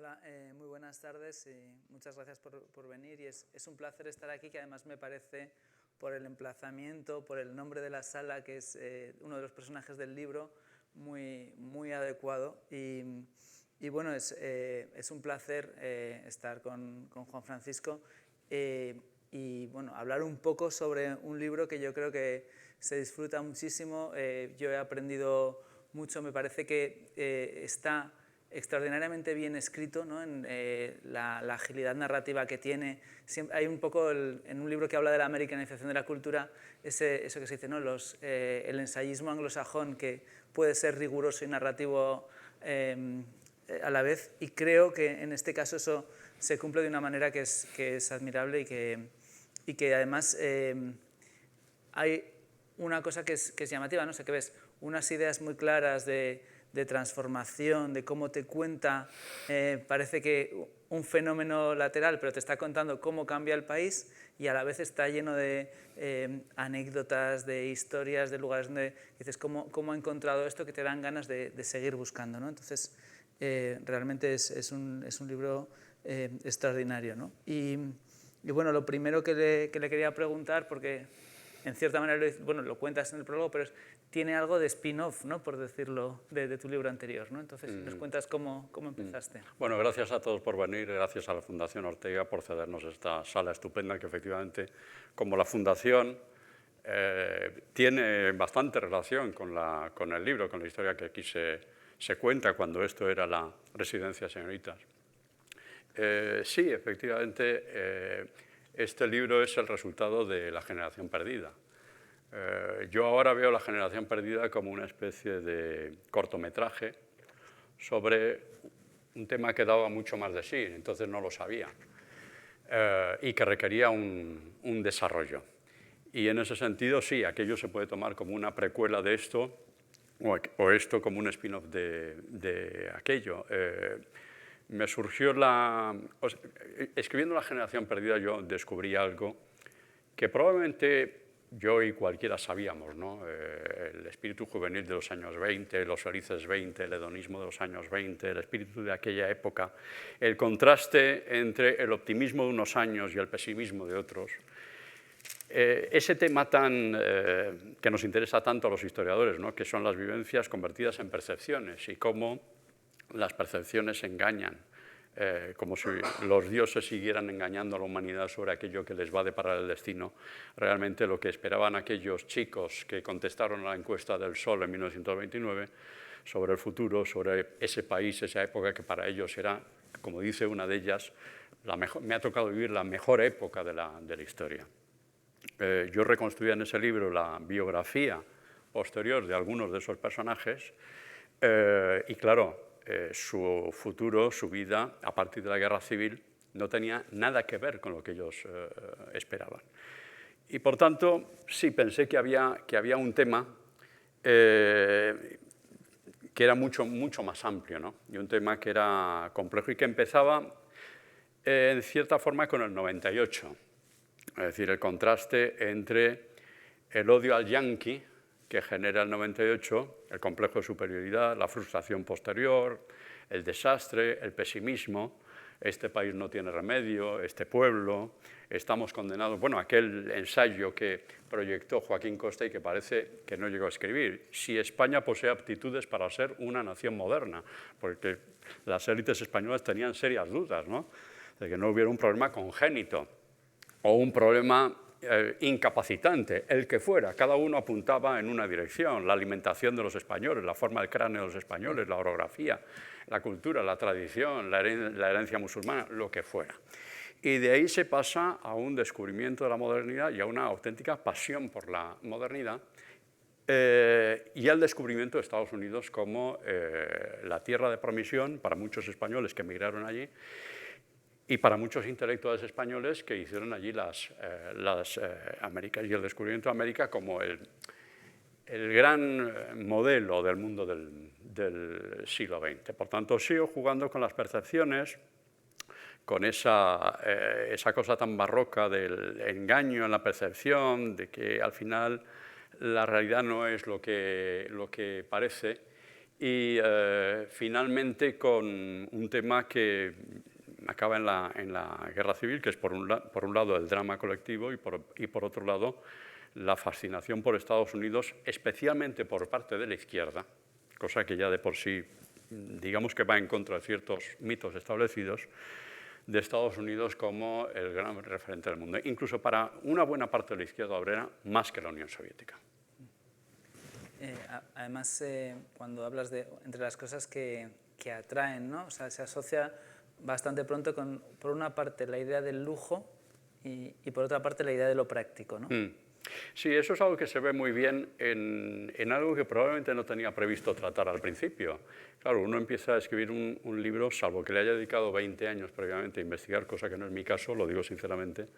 Hola, muy buenas tardes y muchas gracias por venir. Y es un placer estar aquí, que además me parece, por el emplazamiento, por el nombre de la sala, que es uno de los personajes del libro, muy adecuado. Y bueno, es un placer estar con Juan Francisco y bueno, hablar un poco sobre un libro que yo creo que se disfruta muchísimo. Yo he aprendido mucho, me parece que está extraordinariamente bien escrito, ¿no? En la agilidad narrativa que tiene. Hay un poco, en un libro que habla de la americanización de la cultura, eso que se dice, ¿no? El ensayismo anglosajón, que puede ser riguroso y narrativo a la vez, y creo que en este caso eso se cumple de una manera que es admirable y que además hay una cosa que es llamativa, ¿no? O sea, que ves unas ideas muy claras de transformación, de cómo te cuenta, parece que un fenómeno lateral, pero te está contando cómo cambia el país, y a la vez está lleno de anécdotas, de historias, de lugares donde dices cómo ha encontrado esto, que te dan ganas de seguir buscando, ¿no? Entonces, realmente es un libro extraordinario, ¿no? Y bueno, lo primero que le quería preguntar, porque en cierta manera lo cuentas en el prólogo, pero tiene algo de spin-off, ¿no? Por decirlo, de tu libro anterior, ¿no? Entonces, nos cuentas cómo empezaste. Bueno, gracias a todos por venir, gracias a la Fundación Ortega por cedernos esta sala estupenda, que efectivamente, como la Fundación, tiene bastante relación con el libro, con la historia que aquí se cuenta cuando esto era la Residencia Señoritas. Sí, efectivamente, este libro es el resultado de La Generación Perdida. Yo ahora veo La Generación Perdida como una especie de cortometraje sobre un tema que daba mucho más de sí, entonces no lo sabía, y que requería un desarrollo. Y en ese sentido, sí, aquello se puede tomar como una precuela de esto, o esto como un spin-off de aquello. Me surgió escribiendo La Generación Perdida, yo descubrí algo que probablemente yo y cualquiera sabíamos, ¿no? El espíritu juvenil de los años 20, los felices 20, el hedonismo de los años 20, el espíritu de aquella época, el contraste entre el optimismo de unos años y el pesimismo de otros. Ese tema que nos interesa tanto a los historiadores, ¿no? Que son las vivencias convertidas en percepciones y cómo las percepciones engañan, como si los dioses siguieran engañando a la humanidad sobre aquello que les va a deparar el destino. Realmente lo que esperaban aquellos chicos que contestaron a la encuesta del Sol en 1929 sobre el futuro, sobre ese país, esa época que para ellos era, como dice una de ellas, me ha tocado vivir la mejor época de la historia. Yo reconstruía en ese libro la biografía posterior de algunos de esos personajes y claro, su futuro, su vida, a partir de la guerra civil, no tenía nada que ver con lo que ellos esperaban. Y por tanto, sí pensé que había un tema que era mucho más amplio, ¿no? Y un tema que era complejo y que empezaba, en cierta forma, con el 98. Es decir, el contraste entre el odio al yanqui, que genera el 98, el complejo de superioridad, la frustración posterior, el desastre, el pesimismo, este país no tiene remedio, este pueblo, estamos condenados. Bueno, aquel ensayo que proyectó Joaquín Costa y que parece que no llegó a escribir, si España posee aptitudes para ser una nación moderna, porque las élites españolas tenían serias dudas, ¿no? De que no hubiera un problema congénito o un problema incapacitante, el que fuera. Cada uno apuntaba en una dirección: la alimentación de los españoles, la forma del cráneo de los españoles, la orografía, la cultura, la tradición, la herencia musulmana, lo que fuera. Y de ahí se pasa a un descubrimiento de la modernidad y a una auténtica pasión por la modernidad, y al descubrimiento de Estados Unidos como la tierra de promisión para muchos españoles que emigraron allí, y para muchos intelectuales españoles que hicieron allí las Américas, y el descubrimiento de América como el gran modelo del mundo del siglo XX. Por tanto, sigo jugando con las percepciones, con esa cosa tan barroca del engaño en la percepción, de que al final la realidad no es lo que parece, y finalmente con un tema que acaba en la guerra civil, que es por un lado el drama colectivo y por otro lado la fascinación por Estados Unidos, especialmente por parte de la izquierda, cosa que ya de por sí, digamos que va en contra de ciertos mitos establecidos, de Estados Unidos como el gran referente del mundo, incluso para una buena parte de la izquierda obrera, más que la Unión Soviética. Además, cuando hablas de entre las cosas que atraen, ¿no? O sea, se asocia bastante pronto con, por una parte, la idea del lujo y por otra parte, la idea de lo práctico, ¿no? Sí, eso es algo que se ve muy bien en algo que probablemente no tenía previsto tratar al principio. Claro, uno empieza a escribir un libro, salvo que le haya dedicado 20 años previamente a investigar, cosa que no es mi caso, lo digo sinceramente,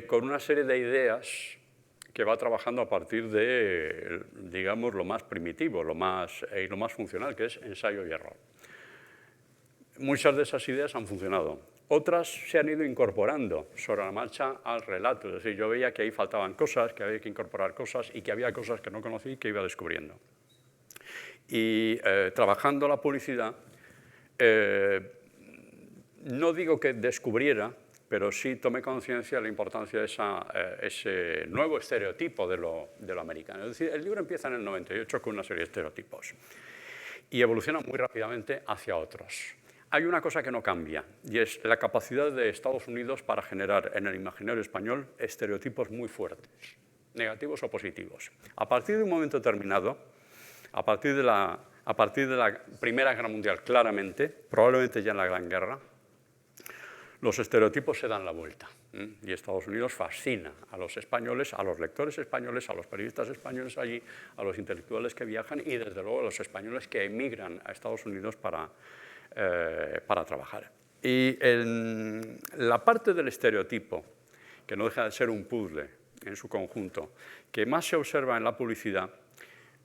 con una serie de ideas que va trabajando a partir de, digamos, lo más primitivo, lo más funcional, que es ensayo y error. Muchas de esas ideas han funcionado. Otras se han ido incorporando sobre la marcha al relato. Es decir, yo veía que ahí faltaban cosas, que había que incorporar cosas y que había cosas que no conocí y que iba descubriendo. Y trabajando la publicidad, no digo que descubriera, pero sí tomé conciencia de la importancia de ese nuevo estereotipo de lo americano. Es decir, el libro empieza en el 98 con una serie de estereotipos y evoluciona muy rápidamente hacia otros. Hay una cosa que no cambia, y es la capacidad de Estados Unidos para generar en el imaginario español estereotipos muy fuertes, negativos o positivos. A partir de un momento determinado, a partir de la Primera Guerra Mundial claramente, probablemente ya en la Gran Guerra, los estereotipos se dan la vuelta. Y Estados Unidos fascina a los españoles, a los lectores españoles, a los periodistas españoles allí, a los intelectuales que viajan y desde luego a los españoles que emigran a Estados Unidos para trabajar. Y en la parte del estereotipo, que no deja de ser un puzzle en su conjunto, que más se observa en la publicidad,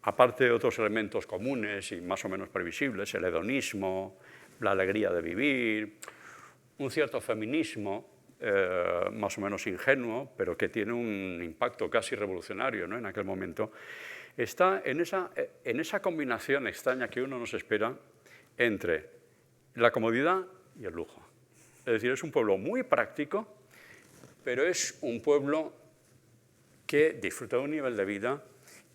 aparte de otros elementos comunes y más o menos previsibles, el hedonismo, la alegría de vivir, un cierto feminismo, más o menos ingenuo, pero que tiene un impacto casi revolucionario, ¿no? En aquel momento, está en esa combinación extraña que uno no se espera entre la comodidad y el lujo. Es decir, es un pueblo muy práctico, pero es un pueblo que disfruta de un nivel de vida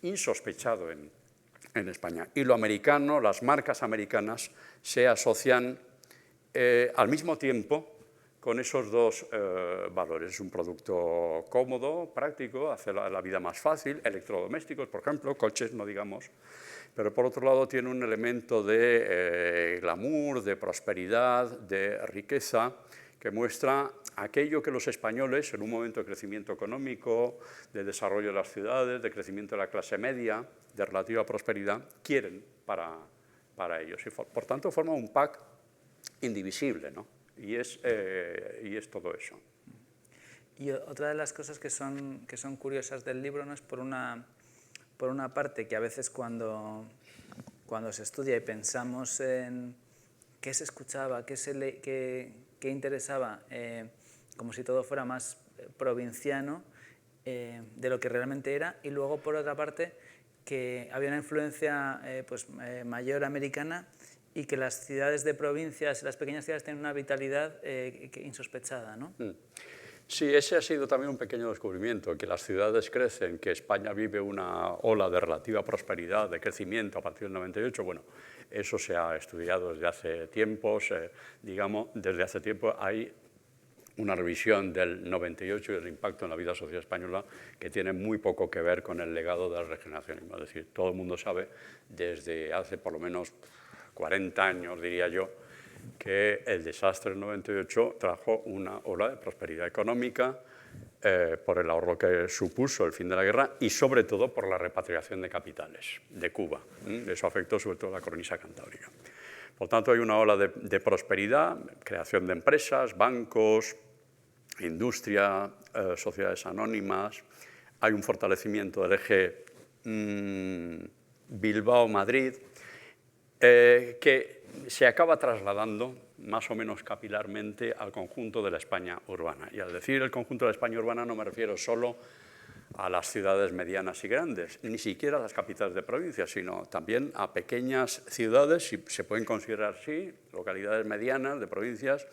insospechado en España. Y lo americano, las marcas americanas, se asocian al mismo tiempo con esos dos valores. Es un producto cómodo, práctico, hace la vida más fácil, electrodomésticos, por ejemplo, coches, no digamos, pero por otro lado tiene un elemento de glamour, de prosperidad, de riqueza, que muestra aquello que los españoles, en un momento de crecimiento económico, de desarrollo de las ciudades, de crecimiento de la clase media, de relativa prosperidad, quieren para ellos. Y por tanto forma un pack indivisible, ¿no? Y es todo eso. Y otra de las cosas que son curiosas del libro, ¿no? Es por una parte que a veces cuando se estudia y pensamos en qué se escuchaba, qué interesaba, como si todo fuera más provinciano de lo que realmente era, y luego por otra parte que había una influencia mayor americana y que las ciudades de provincias, las pequeñas ciudades tienen una vitalidad insospechada, ¿no? Sí, ese ha sido también un pequeño descubrimiento, que las ciudades crecen, que España vive una ola de relativa prosperidad, de crecimiento a partir del 98. Bueno, eso se ha estudiado desde hace tiempos, digamos, desde hace tiempo hay una revisión del 98 y del impacto en la vida social española que tiene muy poco que ver con el legado del regeneracionismo. Es decir, todo el mundo sabe desde hace por lo menos 40 años, diría yo, que el desastre del 98 trajo una ola de prosperidad económica por el ahorro que supuso el fin de la guerra y sobre todo por la repatriación de capitales de Cuba. Eso afectó sobre todo a la cornisa cantábrica. Por tanto, hay una ola de prosperidad, creación de empresas, bancos, industria, sociedades anónimas. Hay un fortalecimiento del eje Bilbao-Madrid que se acaba trasladando más o menos capilarmente al conjunto de la España urbana. Y al decir el conjunto de la España urbana no me refiero solo a las ciudades medianas y grandes, ni siquiera a las capitales de provincia, sino también a pequeñas ciudades, si se pueden considerar así, localidades medianas de provincias,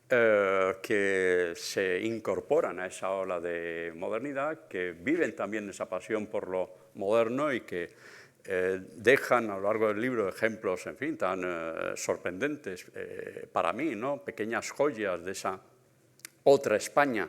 que se incorporan a esa ola de modernidad, que viven también esa pasión por lo moderno y que dejan a lo largo del libro ejemplos, en fin, tan sorprendentes para mí, ¿no? Pequeñas joyas de esa otra España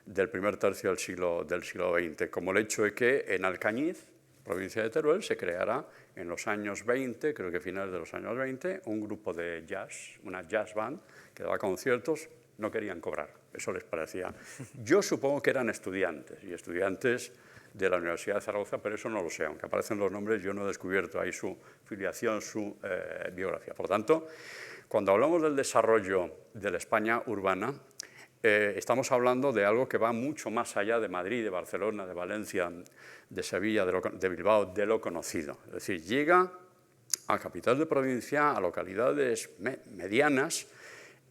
del primer tercio del siglo XX, como el hecho de que en Alcañiz, provincia de Teruel, se creará en los años 20, creo que finales de los años 20, un grupo de jazz, una jazz band, que daba conciertos, no querían cobrar, eso les parecía. Yo supongo que eran estudiantes, y estudiantes de la Universidad de Zaragoza, pero eso no lo sé, aunque aparecen los nombres, yo no he descubierto ahí su filiación, su biografía. Por tanto, cuando hablamos del desarrollo de la España urbana, estamos hablando de algo que va mucho más allá de Madrid, de Barcelona, de Valencia, de Sevilla, de Bilbao, de lo conocido. Es decir, llega a capital de provincia, a localidades medianas,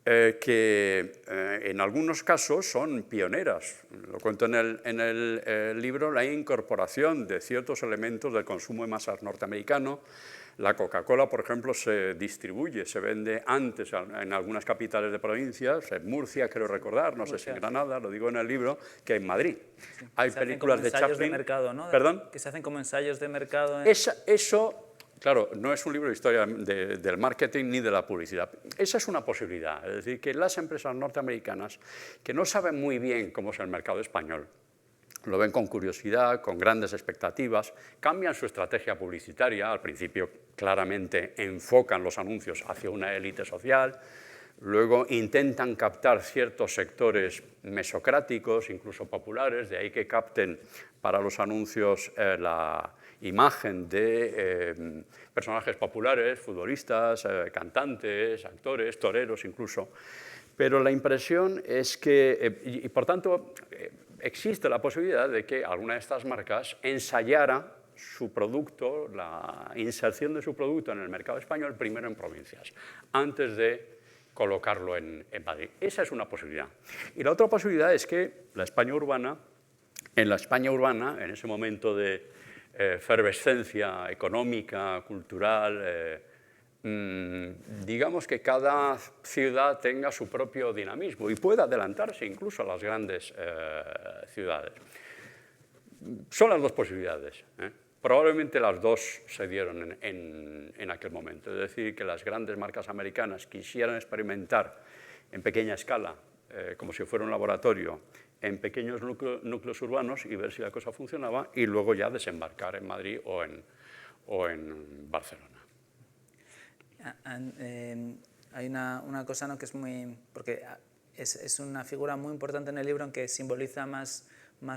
que en algunos casos son pioneras. Lo cuento en el libro, la incorporación de ciertos elementos del consumo de masas norteamericano. La Coca-Cola, por ejemplo, se distribuye, se vende antes en algunas capitales de provincias, en Murcia, quiero recordar, no sé si en Granada, lo digo en el libro, que en Madrid. Hay películas de Chaplin. De mercado, ¿no? ¿Perdón? Que se hacen como ensayos de mercado. Eso, claro, no es un libro de historia del marketing ni de la publicidad. Esa es una posibilidad, es decir, que las empresas norteamericanas, que no saben muy bien cómo es el mercado español, lo ven con curiosidad, con grandes expectativas, cambian su estrategia publicitaria, al principio claramente enfocan los anuncios hacia una élite social, luego intentan captar ciertos sectores mesocráticos, incluso populares, de ahí que capten para los anuncios la imagen de personajes populares, futbolistas, cantantes, actores, toreros incluso. Pero la impresión es que, y por tanto, existe la posibilidad de que alguna de estas marcas ensayara su producto, la inserción de su producto en el mercado español primero en provincias, antes de colocarlo en Madrid. Esa es una posibilidad. Y la otra posibilidad es que la España urbana, en ese momento de efervescencia económica, cultural, digamos que cada ciudad tenga su propio dinamismo y pueda adelantarse incluso a las grandes ciudades. Son las dos posibilidades. Probablemente las dos se dieron en aquel momento. Es decir, que las grandes marcas americanas quisieran experimentar en pequeña escala, como si fuera un laboratorio, en pequeños núcleos urbanos y ver si la cosa funcionaba y luego ya desembarcar en Madrid o en Barcelona. Hay una cosa, ¿no?, que es muy... porque es una figura muy importante en el libro, aunque simboliza más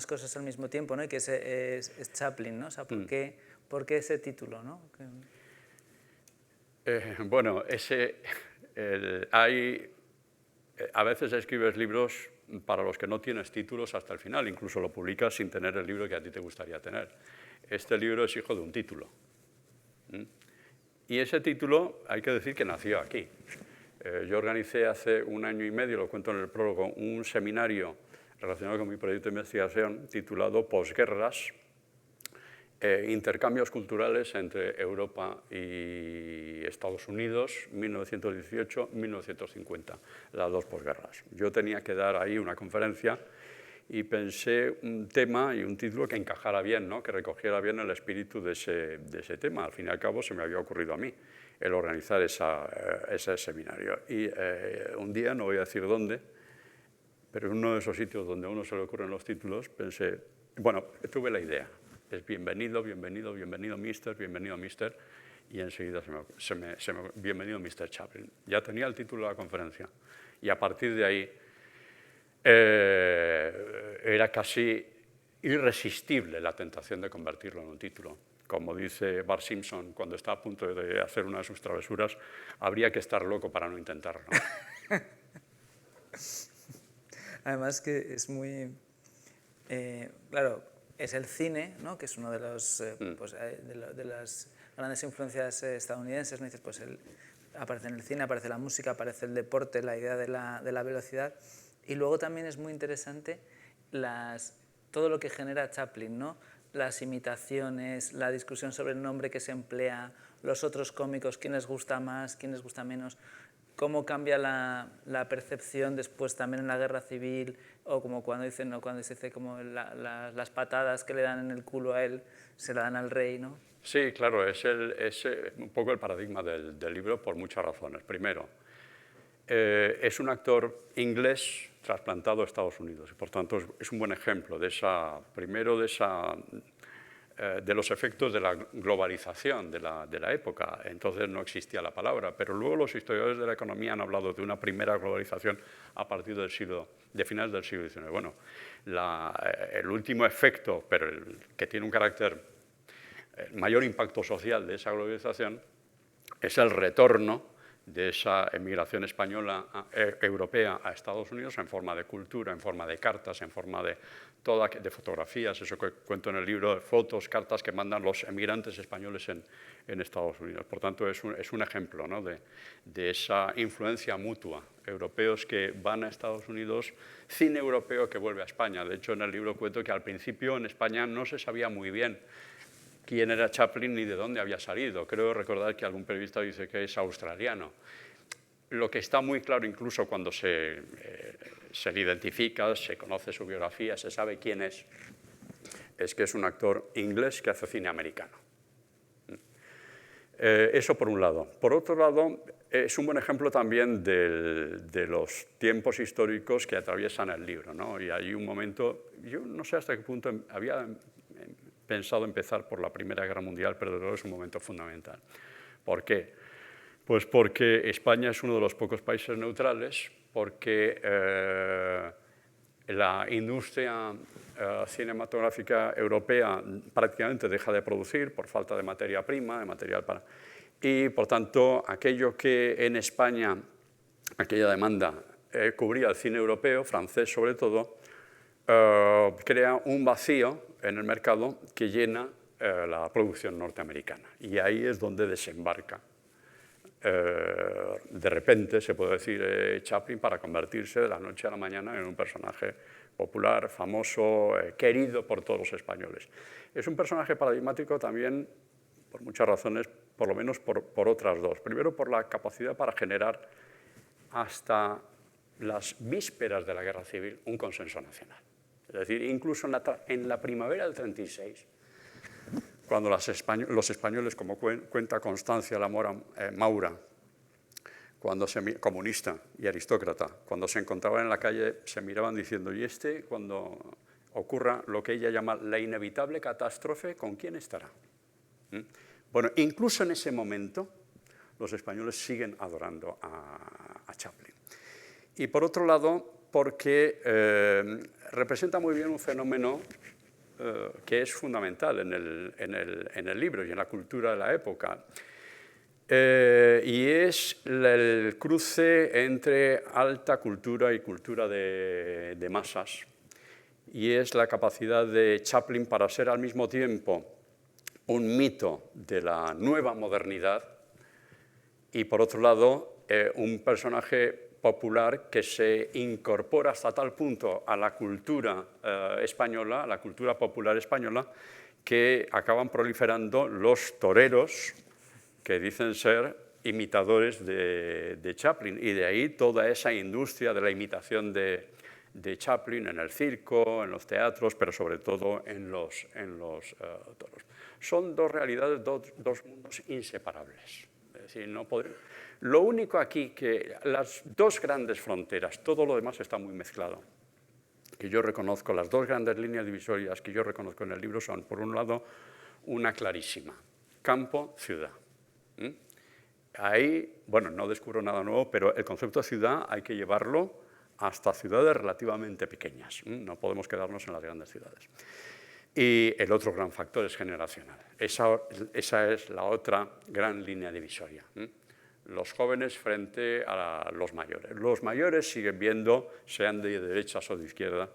cosas al mismo tiempo, ¿no?, y que es Chaplin, ¿no? O sea, ¿por qué ese título, ¿no? Bueno, a veces escribes libros para los que no tienes títulos hasta el final, incluso lo publicas sin tener el libro que a ti te gustaría tener. Este libro es hijo de un título. Y ese título, hay que decir que nació aquí. Yo organicé hace 1 año y medio, lo cuento en el prólogo, un seminario relacionado con mi proyecto de investigación titulado Posguerras, intercambios culturales entre Europa y Estados Unidos, 1918-1950, las dos posguerras. Yo tenía que dar ahí una conferencia y pensé un tema y un título que encajara bien, ¿no?, que recogiera bien el espíritu de ese tema. Al fin y al cabo se me había ocurrido a mí el organizar ese seminario. Y un día, no voy a decir dónde, pero en uno de esos sitios donde a uno se le ocurren los títulos, pensé, bueno, tuve la idea, es bienvenido, bienvenido, bienvenido, mister, y enseguida bienvenido, Mr. Chaplin. Ya tenía el título de la conferencia, y a partir de ahí era casi irresistible la tentación de convertirlo en un título. Como dice Bart Simpson cuando está a punto de hacer una de sus travesuras, habría que estar loco para no intentarlo. Además que es muy... claro, es el cine, ¿no?, que es uno de las grandes influencias estadounidenses, ¿no? Dices, pues aparece en el cine, aparece la música, aparece el deporte, la idea de la velocidad. Y luego también es muy interesante todo lo que genera Chaplin, ¿no? Las imitaciones, la discusión sobre el nombre que se emplea, los otros cómicos, quién les gusta más, quién les gusta menos, cómo cambia la percepción después también en la guerra civil, o como cuando dicen, ¿no? Cuando se dice como las patadas que le dan en el culo a él, se la dan al rey, ¿no? Sí, claro, es un poco el paradigma del libro por muchas razones. Primero, es un actor inglés trasplantado a Estados Unidos y por tanto es un buen ejemplo de de los efectos de la globalización de la época. Entonces no existía la palabra, pero luego los historiadores de la economía han hablado de una primera globalización a partir de finales del siglo XIX. Bueno, el último efecto, pero que tiene un carácter, mayor impacto social de esa globalización, es el retorno de esa emigración española europea a Estados Unidos en forma de cultura, en forma de cartas, en forma de fotografías, eso que cuento en el libro, fotos, cartas que mandan los emigrantes españoles en Estados Unidos. Por tanto, es un ejemplo, ¿no? de esa influencia mutua, europeos que van a Estados Unidos, cine europeo que vuelve a España. De hecho, en el libro cuento que al principio en España no se sabía muy bien quién era Chaplin ni de dónde había salido. Creo recordar que algún periodista dice que es australiano. Lo que está muy claro incluso cuando se le identifica, se conoce su biografía, se sabe quién es que es un actor inglés que hace cine americano. Eso por un lado. Por otro lado, es un buen ejemplo también de los tiempos históricos que atraviesan el libro, ¿no? Y hay un momento, yo no sé hasta qué punto había pensado empezar por la Primera Guerra Mundial, pero desde luego es un momento fundamental. ¿Por qué? Pues porque España es uno de los pocos países neutrales, porque la industria cinematográfica europea prácticamente deja de producir por falta de materia prima, de material para... Y, por tanto, aquello que en España, aquella demanda, cubría el cine europeo, francés sobre todo, crea un vacío en el mercado que llena la producción norteamericana. Y ahí es donde desembarca, de repente, se puede decir, Chaplin, para convertirse de la noche a la mañana en un personaje popular, famoso, querido por todos los españoles. Es un personaje paradigmático también por muchas razones, por lo menos por otras dos. Primero, por la capacidad para generar hasta las vísperas de la Guerra Civil un consenso nacional. Es decir, incluso en la primavera del 36, cuando los españoles, como cuenta Constancia Maura, comunista y aristócrata, cuando se encontraban en la calle se miraban diciendo, ¿y cuando ocurra lo que ella llama la inevitable catástrofe, con quién estará? Bueno, incluso en ese momento los españoles siguen adorando a Chaplin. Y por otro lado, porque representa muy bien un fenómeno que es fundamental en el libro y en la cultura de la época, y es el cruce entre alta cultura y cultura de masas, y es la capacidad de Chaplin para ser al mismo tiempo un mito de la nueva modernidad y, por otro lado, un personaje popular que se incorpora hasta tal punto a la cultura española, a la cultura popular española, que acaban proliferando los toreros que dicen ser imitadores de Chaplin, y de ahí toda esa industria de la imitación de Chaplin en el circo, en los teatros, pero sobre todo en los toros. Son dos realidades, dos mundos inseparables. Es decir, lo único aquí que las dos grandes fronteras, todo lo demás está muy mezclado, que yo reconozco, las dos grandes líneas divisorias que yo reconozco en el libro son, por un lado, una clarísima, campo-ciudad. Ahí, bueno, no descubro nada nuevo, pero el concepto de ciudad hay que llevarlo hasta ciudades relativamente pequeñas. No podemos quedarnos en las grandes ciudades. Y el otro gran factor es generacional. Esa es la otra gran línea divisoria. Los jóvenes frente a los mayores. Los mayores siguen viendo, sean de derechas o de izquierda,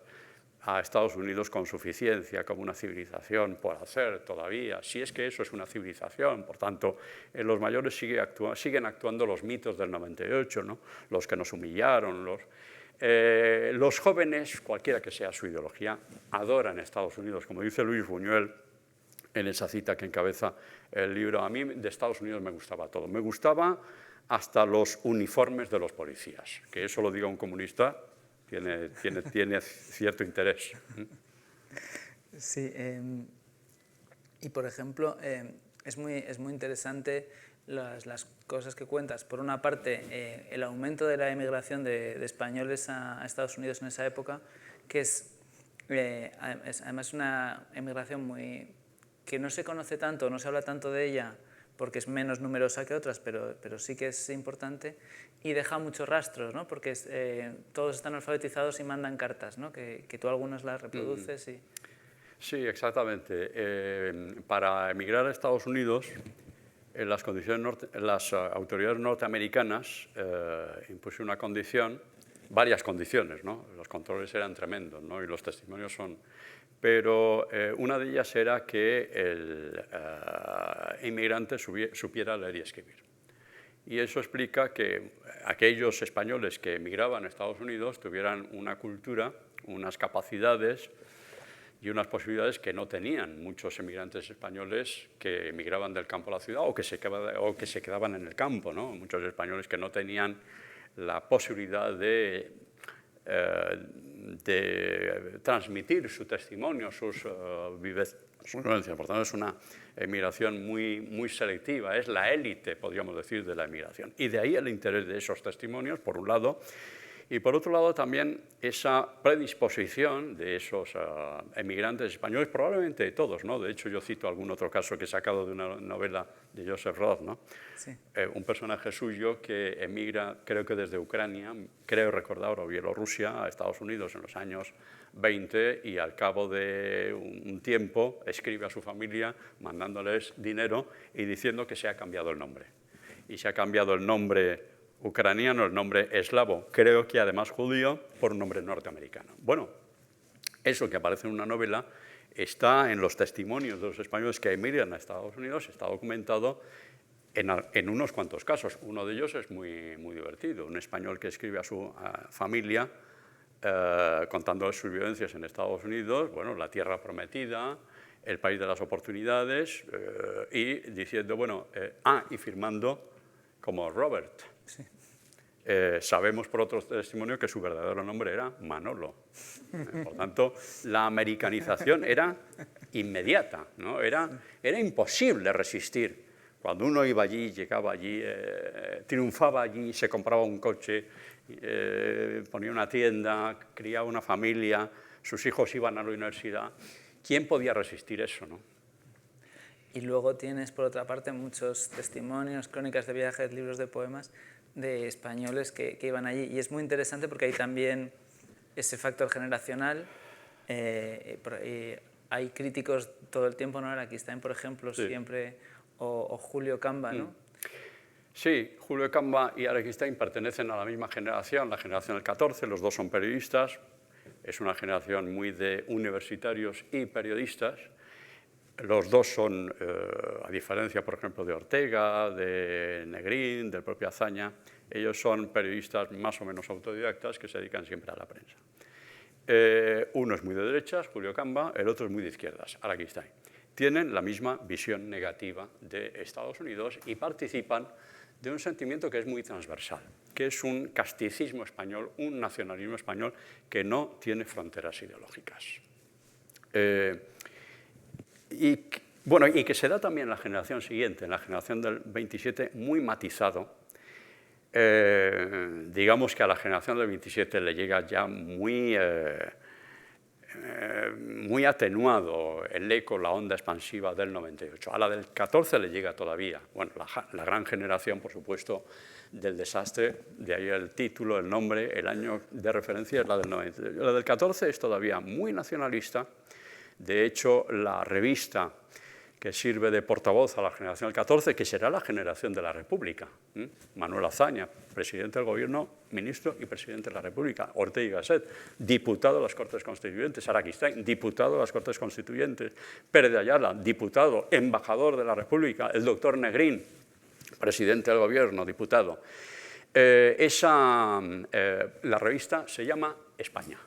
a Estados Unidos con suficiencia, como una civilización por hacer todavía, si es que eso es una civilización. Por tanto, en los mayores siguen actuando los mitos del 98, ¿no? Los que nos humillaron, Los jóvenes, cualquiera que sea su ideología, adoran Estados Unidos, como dice Luis Buñuel en esa cita que encabeza el libro. A mí de Estados Unidos me gustaba todo. Me gustaba hasta los uniformes de los policías. Que eso lo diga un comunista tiene cierto interés. Sí, y por ejemplo, es muy interesante las cosas que cuentas. Por una parte, el aumento de la emigración de españoles a Estados Unidos en esa época, que es además una emigración que no se conoce tanto, no se habla tanto de ella, porque es menos numerosa que otras, pero sí que es importante, y deja muchos rastros, ¿no? Porque todos están alfabetizados y mandan cartas, ¿no? Que tú algunas las reproduces. Sí, exactamente. Para emigrar a Estados Unidos, las autoridades norteamericanas impusieron una condición, varias condiciones, ¿no? Los controles eran tremendos, ¿no? Y los testimonios son... Pero una de ellas era que el inmigrante supiera leer y escribir. Y eso explica que aquellos españoles que emigraban a Estados Unidos tuvieran una cultura, unas capacidades y unas posibilidades que no tenían muchos emigrantes españoles que emigraban del campo a la ciudad o que se quedaban en el campo, ¿no? Muchos españoles que no tenían la posibilidad de transmitir su testimonio, sus vivencias. Por tanto, es una emigración muy selectiva, es la élite, podríamos decir, de la emigración. Y de ahí el interés de esos testimonios, por un lado, y por otro lado también esa predisposición de esos emigrantes españoles, probablemente de todos, ¿no? De hecho, yo cito algún otro caso que he sacado de una novela de Joseph Roth, ¿no? Sí. Un personaje suyo que emigra, creo que desde Ucrania, creo recordar, o Bielorrusia, a Estados Unidos en los años 20, y al cabo de un tiempo escribe a su familia mandándoles dinero y diciendo que se ha cambiado el nombre. Y se ha cambiado el nombre ucraniano, el nombre eslavo, creo que además judío, por un nombre norteamericano. Bueno, eso que aparece en una novela está en los testimonios de los españoles que emigran a Estados Unidos, está documentado en unos cuantos casos. Uno de ellos es muy divertido, un español que escribe a su familia contando sus vivencias en Estados Unidos, bueno, la tierra prometida, el país de las oportunidades, y diciendo, bueno, y firmando como Robert. Sí. Sabemos por otros testimonios que su verdadero nombre era Manolo. Por tanto, la americanización era inmediata, ¿no? Era imposible resistir. Cuando uno iba allí, llegaba allí, triunfaba allí, se compraba un coche, ponía una tienda, criaba una familia, sus hijos iban a la universidad. ¿Quién podía resistir eso, no? Y luego tienes, por otra parte, muchos testimonios, crónicas de viajes, libros de poemas de españoles que iban allí. Y es muy interesante porque hay también ese factor generacional. Hay críticos todo el tiempo, ¿no? Aquí están, por ejemplo, sí. Siempre, o Julio Camba, ¿no? Sí, Julio Camba y Araquistain pertenecen a la misma generación, la generación del 14, los dos son periodistas. Es una generación muy de universitarios y periodistas. Los dos son, a diferencia, por ejemplo, de Ortega, de Negrín, del propio Azaña, ellos son periodistas más o menos autodidactas que se dedican siempre a la prensa. Uno es muy de derechas, Julio Camba, el otro es muy de izquierdas, Araquistain. Tienen la misma visión negativa de Estados Unidos y participan de un sentimiento que es muy transversal, que es un casticismo español, un nacionalismo español que no tiene fronteras ideológicas. Y que se da también en la generación siguiente, en la generación del 27, muy matizado. Digamos que a la generación del 27 le llega ya muy atenuado el eco, la onda expansiva del 98. A la del 14 le llega todavía. Bueno, la gran generación, por supuesto, del desastre, de ahí el título, el nombre, el año de referencia es la del 98. La del 14 es todavía muy nacionalista. De hecho, la revista que sirve de portavoz a la generación del 14, que será la generación de la República. Manuel Azaña, presidente del Gobierno, ministro y presidente de la República. Ortega y Gasset, diputado de las Cortes Constituyentes. Araquistain, diputado de las Cortes Constituyentes. Pérez de Ayala, diputado, embajador de la República. El doctor Negrín, presidente del Gobierno, diputado. la revista se llama España.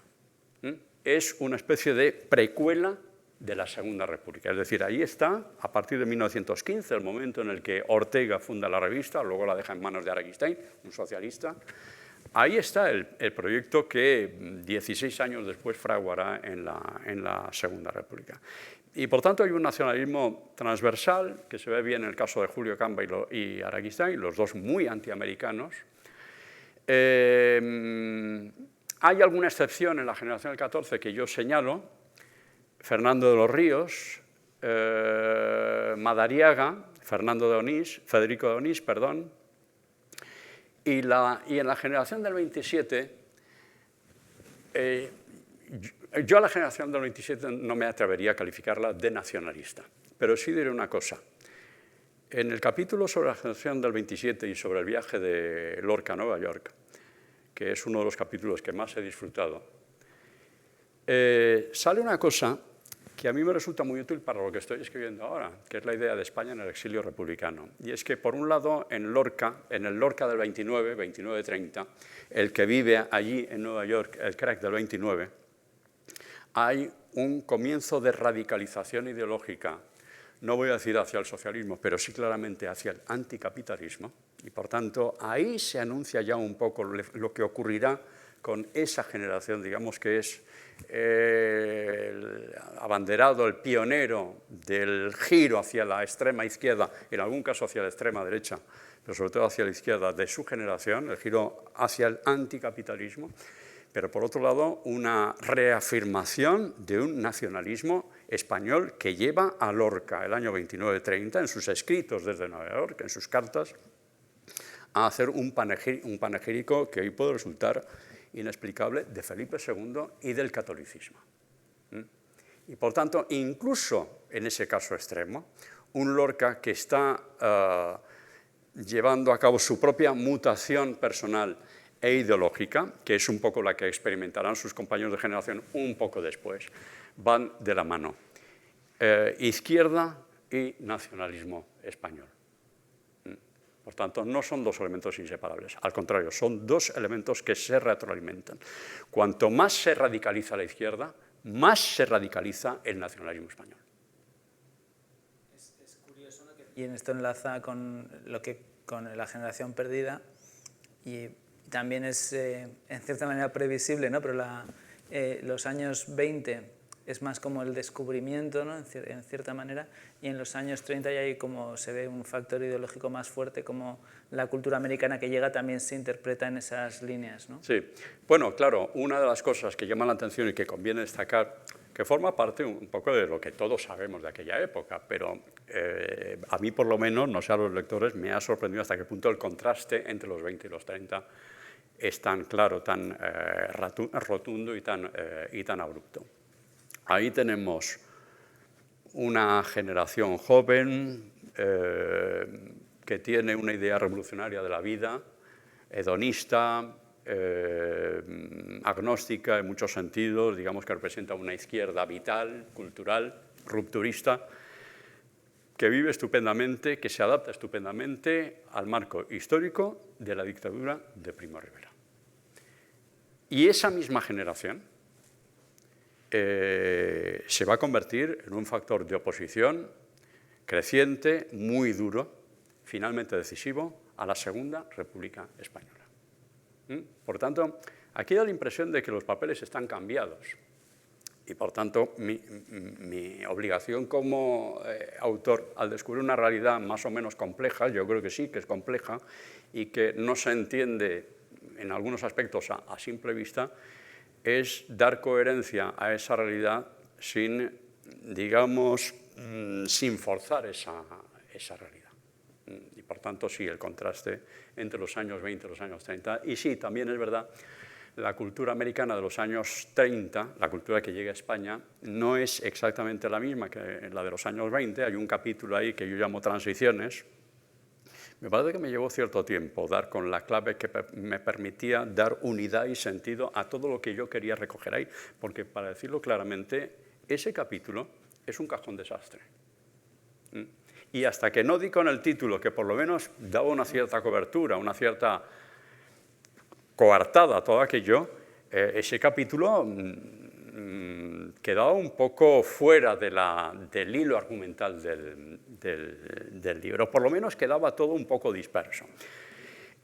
Es una especie de precuela de la Segunda República. Es decir, ahí está, a partir de 1915, el momento en el que Ortega funda la revista, luego la deja en manos de Araquistáin, un socialista. Ahí está el proyecto que 16 años después fraguará en la Segunda República. Y, por tanto, hay un nacionalismo transversal, que se ve bien en el caso de Julio Camba y Araquistáin, los dos muy antiamericanos. Hay alguna excepción en la generación del 14 que yo señalo: Fernando de los Ríos, Madariaga, Federico de Onís, perdón. Y en la generación del 27, yo a la generación del 27 no me atrevería a calificarla de nacionalista, pero sí diré una cosa. En el capítulo sobre la generación del 27 y sobre el viaje de Lorca a Nueva York, que es uno de los capítulos que más he disfrutado, sale una cosa que a mí me resulta muy útil para lo que estoy escribiendo ahora, que es la idea de España en el exilio republicano. Y es que, por un lado, en el Lorca del 29-30, el que vive allí en Nueva York, el crack del 29, hay un comienzo de radicalización ideológica, no voy a decir hacia el socialismo, pero sí claramente hacia el anticapitalismo, y por tanto ahí se anuncia ya un poco lo que ocurrirá con esa generación, digamos que es el abanderado, el pionero del giro hacia la extrema izquierda, en algún caso hacia la extrema derecha, pero sobre todo hacia la izquierda de su generación, el giro hacia el anticapitalismo, pero por otro lado una reafirmación de un nacionalismo español que lleva a Lorca el año 29-30 en sus escritos desde Nueva York, en sus cartas, a hacer un panegírico que hoy puede resultar inexplicable de Felipe II y del catolicismo. Y por tanto, incluso en ese caso extremo, un Lorca que está llevando a cabo su propia mutación personal e ideológica, que es un poco la que experimentarán sus compañeros de generación un poco después, van de la mano. Izquierda y nacionalismo español. Por tanto, no son dos elementos inseparables, al contrario, son dos elementos que se retroalimentan. Cuanto más se radicaliza la izquierda, más se radicaliza el nacionalismo español. Es curioso, ¿no? Y en esto enlaza con la generación perdida, y también es en cierta manera previsible, ¿no? Pero los años 20 es más como el descubrimiento, ¿no? En cierta manera, y en los años 30 ya hay como se ve un factor ideológico más fuerte, como la cultura americana que llega también se interpreta en esas líneas, ¿no? Sí, bueno, claro, una de las cosas que llama la atención y que conviene destacar, que forma parte un poco de lo que todos sabemos de aquella época, pero a mí por lo menos, no sé a los lectores, me ha sorprendido hasta qué punto el contraste entre los 20 y los 30 es tan claro, tan rotundo y tan abrupto. Ahí tenemos una generación joven que tiene una idea revolucionaria de la vida, hedonista, agnóstica en muchos sentidos, digamos que representa una izquierda vital, cultural, rupturista, que vive estupendamente, que se adapta estupendamente al marco histórico de la dictadura de Primo de Rivera. Y esa misma generación se va a convertir en un factor de oposición creciente, muy duro, finalmente decisivo, a la Segunda República Española. Por tanto, aquí da la impresión de que los papeles están cambiados y, por tanto, mi obligación como autor, al descubrir una realidad más o menos compleja, yo creo que sí, que es compleja y que no se entiende en algunos aspectos a simple vista, es dar coherencia a esa realidad sin, digamos, sin forzar esa realidad. Y por tanto, sí, el contraste entre los años 20 y los años 30. Y sí, también es verdad, la cultura americana de los años 30, la cultura que llega a España, no es exactamente la misma que la de los años 20. Hay un capítulo ahí que yo llamo Transiciones. Me parece que me llevó cierto tiempo dar con la clave que me permitía dar unidad y sentido a todo lo que yo quería recoger ahí, porque, para decirlo claramente, ese capítulo es un cajón desastre. Y hasta que no di con el título, que por lo menos daba una cierta cobertura, una cierta coartada todo aquello, ese capítulo quedaba un poco fuera del hilo argumental del libro, por lo menos quedaba todo un poco disperso.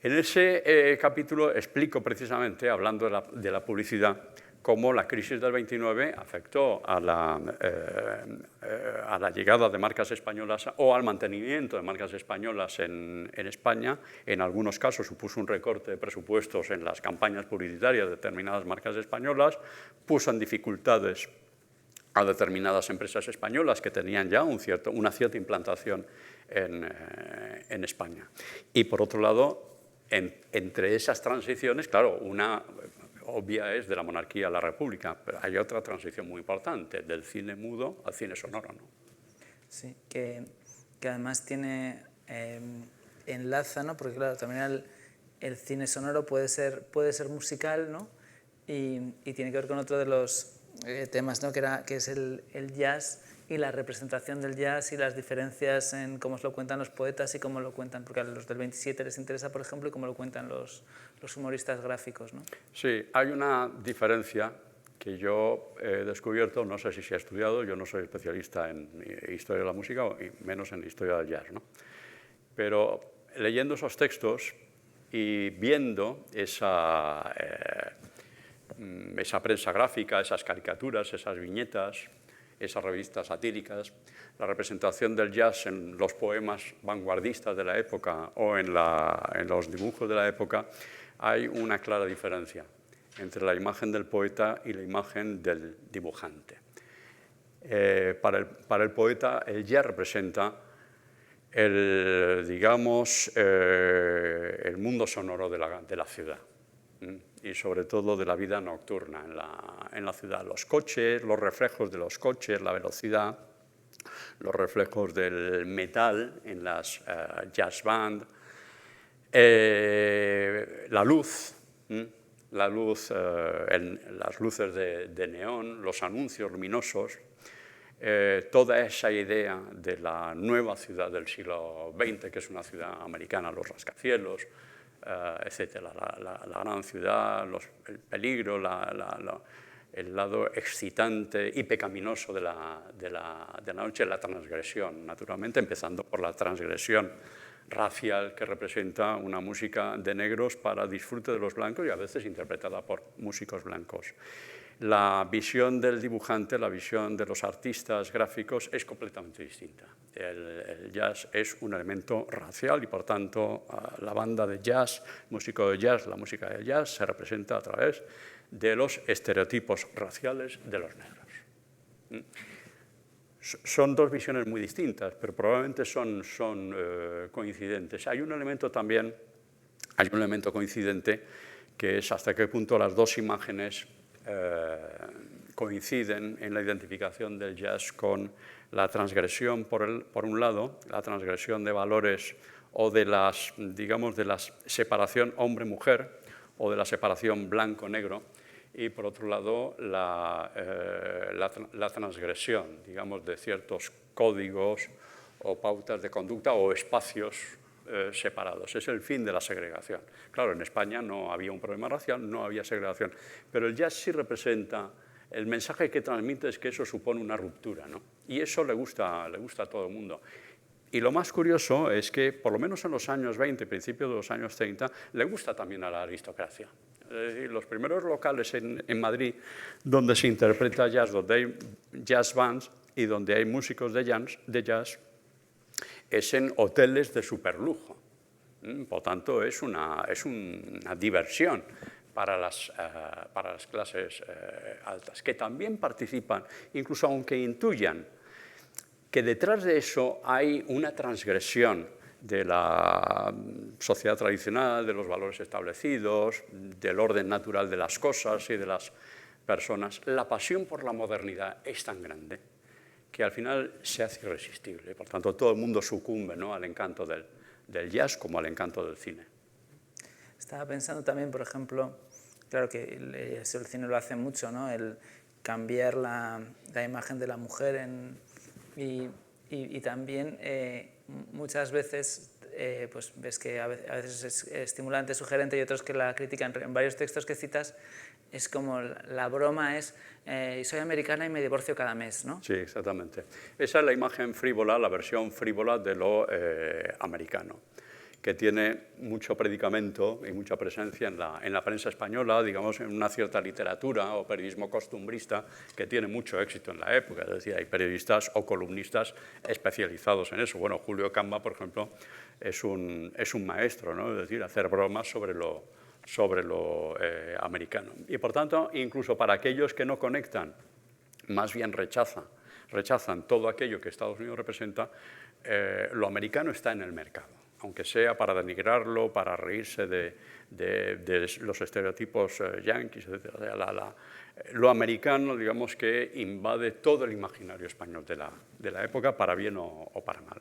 En ese capítulo explico precisamente, hablando de la publicidad, cómo la crisis del 29 afectó a la llegada de marcas españolas o al mantenimiento de marcas españolas en España. En algunos casos supuso un recorte de presupuestos en las campañas publicitarias de determinadas marcas españolas, puso en dificultades a determinadas empresas españolas que tenían ya una cierta implantación en España. Y por otro lado, entre esas transiciones, claro, una obvia es de la monarquía a la república, pero hay otra transición muy importante, del cine mudo al cine sonoro, ¿no? Sí, que además tiene, enlaza, ¿no? Porque claro, también el cine sonoro puede ser musical, ¿no? Y tiene que ver con otro de los temas, ¿no? que es el jazz y la representación del jazz y las diferencias en cómo os lo cuentan los poetas y cómo lo cuentan, porque a los del 27 les interesa, por ejemplo, y cómo lo cuentan los humoristas gráficos, ¿no? Sí, hay una diferencia que yo he descubierto, no sé si se ha estudiado, yo no soy especialista en historia de la música y menos en historia del jazz, ¿no? Pero leyendo esos textos y viendo esa prensa gráfica, esas caricaturas, esas viñetas, esas revistas satíricas, la representación del jazz en los poemas vanguardistas de la época o en los dibujos de la época, hay una clara diferencia entre la imagen del poeta y la imagen del dibujante. Para el poeta, el jazz representa el mundo sonoro de la ciudad y sobre todo de la vida nocturna en la ciudad. Los coches, los reflejos de los coches, la velocidad, los reflejos del metal en las jazz band, la luz, las luces de neón, los anuncios luminosos, toda esa idea de la nueva ciudad del siglo XX, que es una ciudad americana, los rascacielos, etcétera, la gran ciudad, el peligro, el lado excitante y pecaminoso de la noche, la transgresión, naturalmente, empezando por la transgresión racial que representa una música de negros para disfrute de los blancos y a veces interpretada por músicos blancos. La visión del dibujante, la visión de los artistas gráficos es completamente distinta. El jazz es un elemento racial y, por tanto, la banda de jazz, músico de jazz, la música de jazz se representa a través de los estereotipos raciales de los negros. Son dos visiones muy distintas, pero probablemente son coincidentes. Hay un elemento coincidente que es hasta qué punto las dos imágenes coinciden en la identificación del jazz con la transgresión, por un lado, la transgresión de valores o de la separación hombre-mujer o de la separación blanco-negro, y por otro lado la transgresión, digamos, de ciertos códigos o pautas de conducta o espacios separados. Es el fin de la segregación. Claro, en España no había un problema racial, no había segregación, pero el jazz sí representa, el mensaje que transmite es que eso supone una ruptura, ¿no? Y eso le gusta a todo el mundo. Y lo más curioso es que, por lo menos en los años 20, principios de los años 30, le gusta también a la aristocracia. Es decir, los primeros locales en Madrid donde se interpreta jazz, donde hay jazz bands y donde hay músicos de jazz, es en hoteles de superlujo. Por tanto, es una diversión para las clases altas, que también participan, incluso aunque intuyan que detrás de eso hay una transgresión de la sociedad tradicional, de los valores establecidos, del orden natural de las cosas y de las personas. La pasión por la modernidad es tan grande que al final se hace irresistible. Por tanto, todo el mundo sucumbe, ¿no?, al encanto del jazz como al encanto del cine. Estaba pensando también, por ejemplo, claro que el cine lo hace mucho, ¿no?, el cambiar la imagen de la mujer y también muchas veces pues ves que a veces es estimulante, sugerente, y otros que la crítica en varios textos que citas es como la broma es soy americana y me divorcio cada mes, ¿no? Sí, exactamente. Esa es la imagen frívola, la versión frívola de lo americano, que tiene mucho predicamento y mucha presencia en la prensa española, digamos, en una cierta literatura o periodismo costumbrista que tiene mucho éxito en la época. Es decir, hay periodistas o columnistas especializados en eso. Bueno, Julio Camba, por ejemplo, es un maestro, ¿no? Es decir, hacer bromas sobre lo americano. Y por tanto, incluso para aquellos que no conectan, más bien rechazan todo aquello que Estados Unidos representa, lo americano está en el mercado, aunque sea para denigrarlo, para reírse de los estereotipos yanquis, etc. Lo americano, digamos, que invade todo el imaginario español de la época, para bien o para mal.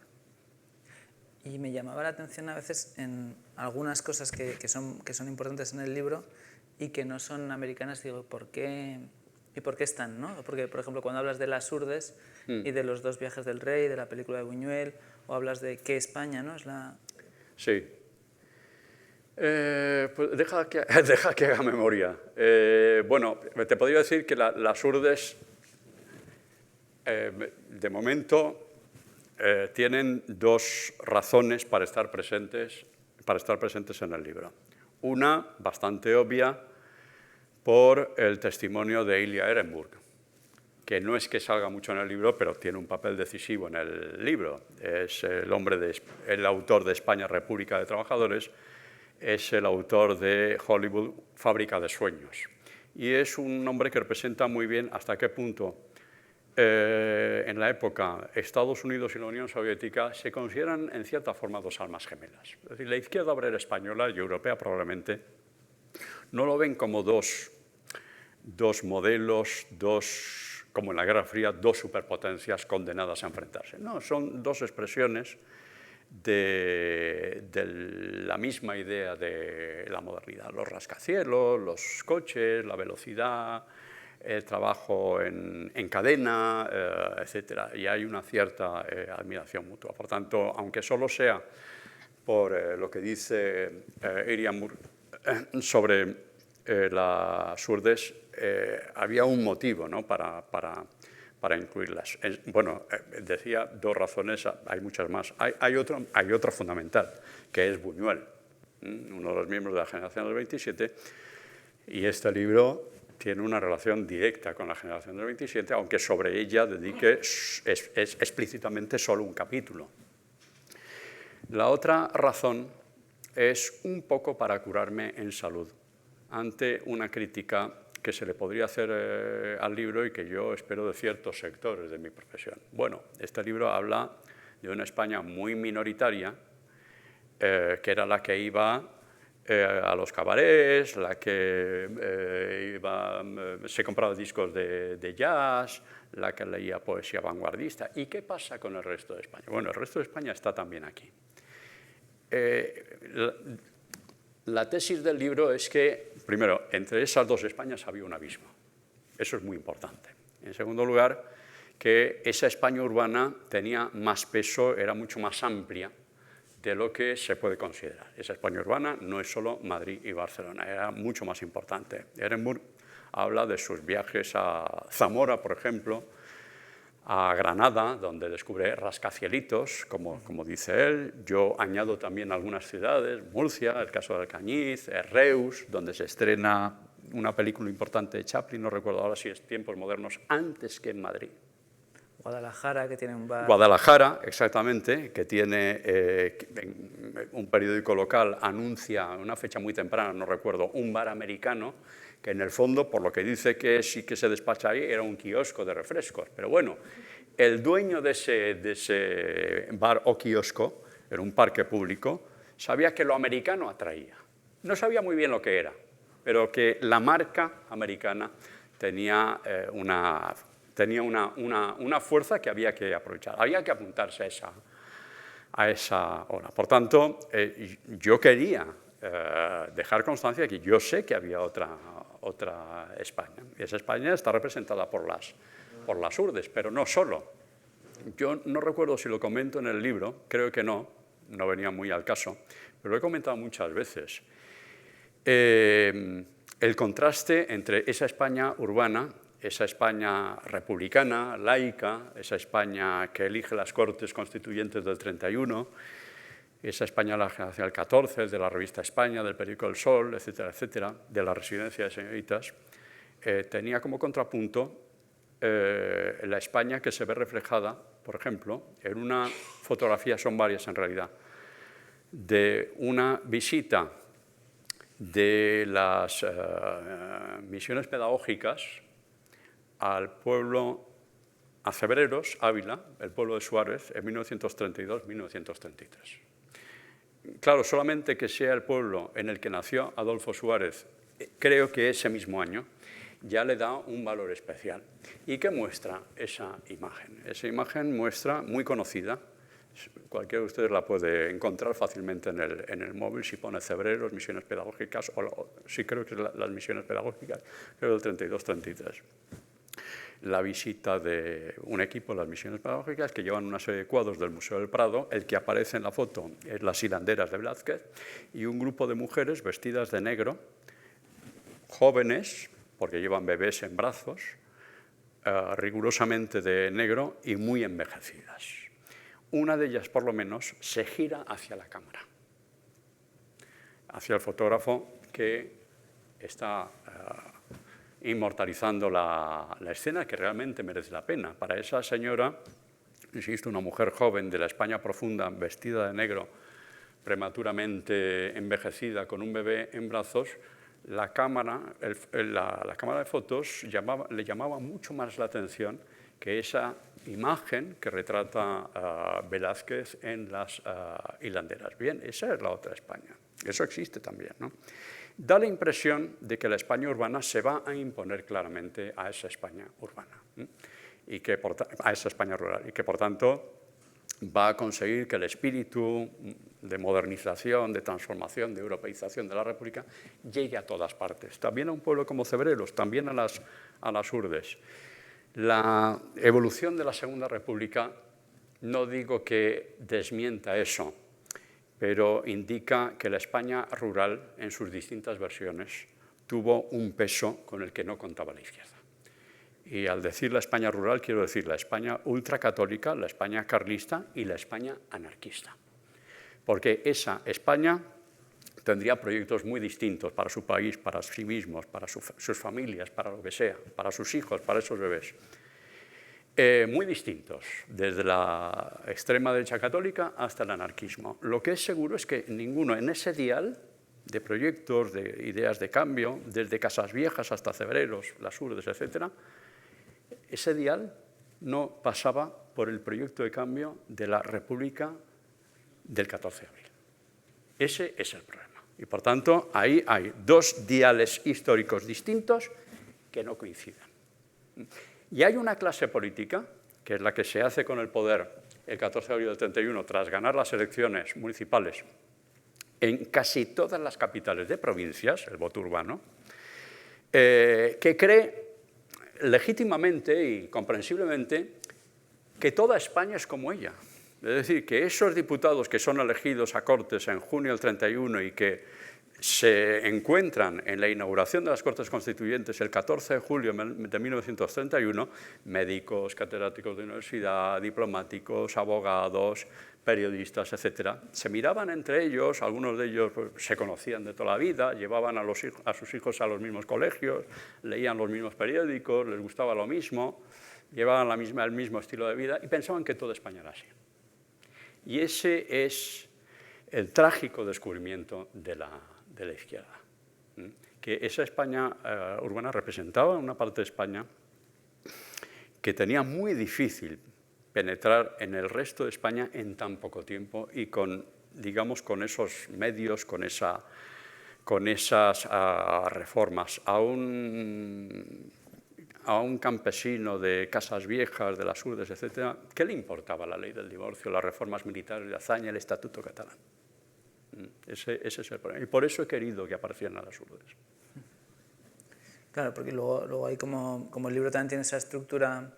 Y me llamaba la atención a veces en algunas cosas que son importantes en el libro y que no son americanas. Digo, ¿por qué están? ¿No? Porque, por ejemplo, cuando hablas de las Urdes y de los 2 viajes del rey, de la película de Buñuel, o hablas de qué España, ¿no? Sí. Pues deja que haga memoria. Bueno, te podría decir que las Urdes, de momento, tienen 2 razones para estar presentes en el libro. Una, bastante obvia, por el testimonio de Ilya Ehrenburg, que no es que salga mucho en el libro, pero tiene un papel decisivo en el libro. Es el autor de España, República de Trabajadores, es el autor de Hollywood, Fábrica de Sueños. Y es un hombre que representa muy bien hasta qué punto en la época Estados Unidos y la Unión Soviética se consideran en cierta forma 2 almas gemelas. Es decir, la izquierda obrera española y europea probablemente no lo ven como dos modelos, como en la Guerra Fría, 2 superpotencias condenadas a enfrentarse. No, son 2 expresiones de la misma idea de la modernidad. Los rascacielos, los coches, la velocidad, el trabajo en cadena, etc. Y hay una cierta admiración mutua. Por tanto, aunque solo sea por lo que dice Ehrenburg sobre las Urdes, había un motivo, ¿no? para incluirlas. Bueno, decía 2 razones, hay muchas más. Hay otra fundamental, que es Buñuel, uno de los miembros de la generación del 27, y este libro tiene una relación directa con la generación del 27, aunque sobre ella dedique explícitamente solo un capítulo. La otra razón es un poco para curarme en salud ante una crítica que se le podría hacer al libro y que yo espero de ciertos sectores de mi profesión. Bueno, este libro habla de una España muy minoritaria, que era la que iba a los cabarets, la que se compraba discos de jazz, la que leía poesía vanguardista. ¿Y qué pasa con el resto de España? Bueno, el resto de España está también aquí. La tesis del libro es que, primero, entre esas 2 Españas había un abismo. Eso es muy importante. En segundo lugar, que esa España urbana tenía más peso, era mucho más amplia de lo que se puede considerar. Esa España urbana no es solo Madrid y Barcelona, era mucho más importante. Ehrenburg habla de sus viajes a Zamora, por ejemplo, a Granada, donde descubre rascacielitos, como dice él. Yo añado también algunas ciudades, Murcia, el caso de Alcañiz, Reus, donde se estrena una película importante de Chaplin, no recuerdo ahora si es Tiempos Modernos, antes que en Madrid. Guadalajara, que tiene un bar. Guadalajara, exactamente, que tiene un periódico local, anuncia en una fecha muy temprana, no recuerdo, un bar americano, que en el fondo, por lo que dice que sí que se despacha ahí, era un kiosco de refrescos. Pero bueno, el dueño de ese bar o kiosco, era un parque público, sabía que lo americano atraía. No sabía muy bien lo que era, pero que la marca americana tenía una fuerza que había que aprovechar, había que apuntarse a esa hora. Por tanto, yo quería dejar constancia de que yo sé que había otra España. Y esa España está representada por las Urdes, pero no solo. Yo no recuerdo si lo comento en el libro, creo que no, no venía muy al caso, pero lo he comentado muchas veces. El contraste entre esa España urbana, esa España republicana, laica, esa España que elige las Cortes Constituyentes del 31, esa España de la generación del 14, de la revista España, del periódico El Sol, etcétera, etcétera, de la residencia de señoritas, tenía como contrapunto la España que se ve reflejada, por ejemplo, en una fotografía, son varias en realidad, de una visita de las misiones pedagógicas al pueblo Acebreros, Ávila, el pueblo de Suárez, en 1932-1933. Claro, solamente que sea el pueblo en el que nació Adolfo Suárez, creo que ese mismo año, ya le da un valor especial. ¿Y qué muestra esa imagen? Esa imagen muestra, muy conocida, cualquiera de ustedes la puede encontrar fácilmente en el móvil, si pone Cebreros, misiones pedagógicas, sí creo que es las misiones pedagógicas, creo del 32-33. La visita de un equipo de las misiones pedagógicas que llevan una serie de cuadros del Museo del Prado. El que aparece en la foto es Las hilanderas de Velázquez y un grupo de mujeres vestidas de negro, jóvenes, porque llevan bebés en brazos, rigurosamente de negro y muy envejecidas. Una de ellas, por lo menos, se gira hacia la cámara, hacia el fotógrafo que está inmortalizando la escena, que realmente merece la pena. Para esa señora, insisto, una mujer joven de la España profunda, vestida de negro, prematuramente envejecida, con un bebé en brazos, la cámara de fotos le llamaba mucho más la atención que esa imagen que retrata Velázquez en las hilanderas. Bien, esa es la otra España. Eso existe también, ¿no? Da la impresión de que la España urbana se va a imponer claramente a esa España urbana, a esa España rural, y que por tanto va a conseguir que el espíritu de modernización, de transformación, de europeización de la República llegue a todas partes, también a un pueblo como Cebreros, también a las urdes. La evolución de la Segunda República, no digo que desmienta eso, pero indica que la España rural, en sus distintas versiones, tuvo un peso con el que no contaba la izquierda. Y al decir la España rural, quiero decir la España ultracatólica, la España carlista y la España anarquista. Porque esa España tendría proyectos muy distintos para su país, para sí mismos, para sus familias, para lo que sea, para sus hijos, para esos bebés. Muy distintos, desde la extrema derecha católica hasta el anarquismo. Lo que es seguro es que ninguno en ese dial de proyectos, de ideas de cambio, desde Casas Viejas hasta Cebreros, Las Urdes, etc., ese dial no pasaba por el proyecto de cambio de la República del 14 de abril. Ese es el problema. Y por tanto, ahí hay dos diales históricos distintos que no coinciden. Y hay una clase política, que es la que se hace con el poder el 14 de abril del 31, tras ganar las elecciones municipales en casi todas las capitales de provincias, el voto urbano, que cree legítimamente y comprensiblemente que toda España es como ella. Es decir, que esos diputados que son elegidos a Cortes en junio del 31 y que se encuentran en la inauguración de las Cortes Constituyentes el 14 de julio de 1931, médicos, catedráticos de universidad, diplomáticos, abogados, periodistas, etcétera, se miraban entre ellos, algunos de ellos se conocían de toda la vida, llevaban a sus hijos a los mismos colegios, leían los mismos periódicos, les gustaba lo mismo, llevaban el mismo estilo de vida y pensaban que toda España era así. Y ese es el trágico descubrimiento de la izquierda, que esa España urbana representaba una parte de España que tenía muy difícil penetrar en el resto de España en tan poco tiempo y con, digamos, con esos medios, con esas reformas. A un campesino de Casas Viejas, de Las Urdes, etc., ¿qué le importaba la ley del divorcio, las reformas militares de Azaña, el Estatuto Catalán? Ese es el problema. Y por eso he querido que aparecieran a Las Urdes. Claro, porque luego hay como el libro también tiene esa estructura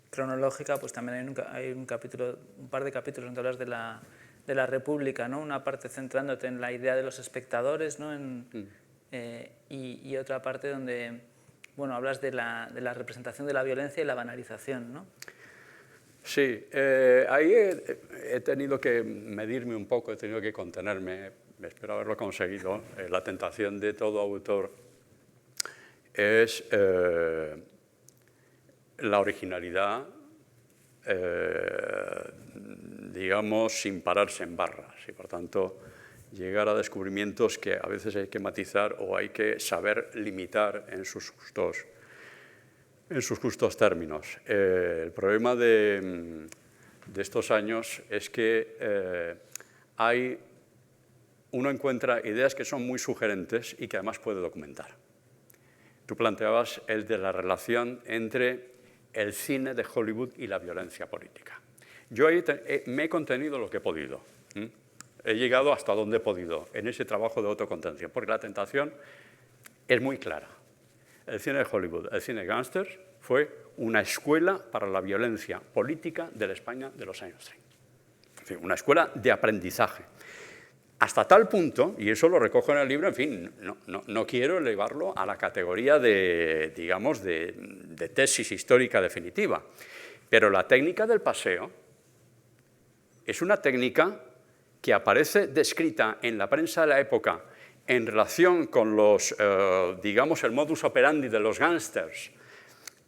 cronológica, pues también hay un par de capítulos donde hablas de la República, ¿no? Una parte centrándote en la idea de los espectadores, ¿no? Y otra parte donde, bueno, hablas de la representación de la violencia y la banalización, ¿no? Sí, ahí he tenido que medirme un poco, he tenido que contenerme, espero haberlo conseguido. La tentación de todo autor es la originalidad, digamos, sin pararse en barras, y por tanto llegar a descubrimientos que a veces hay que matizar o hay que saber limitar en sus justos términos. El problema de estos años es que uno encuentra ideas que son muy sugerentes y que además puede documentar. Tú planteabas el de la relación entre el cine de Hollywood y la violencia política. Yo ahí me he contenido lo que he podido. He llegado hasta donde he podido en ese trabajo de autocontención, porque la tentación es muy clara. El cine de Hollywood, el cine gángster, fue una escuela para la violencia política de la España de los años 30. En fin, una escuela de aprendizaje. Hasta tal punto, y eso lo recojo en el libro, en fin, no quiero elevarlo a la categoría de, digamos, de tesis histórica definitiva, pero la técnica del paseo es una técnica que aparece descrita en la prensa de la época en relación con los, digamos, el modus operandi de los gángsters,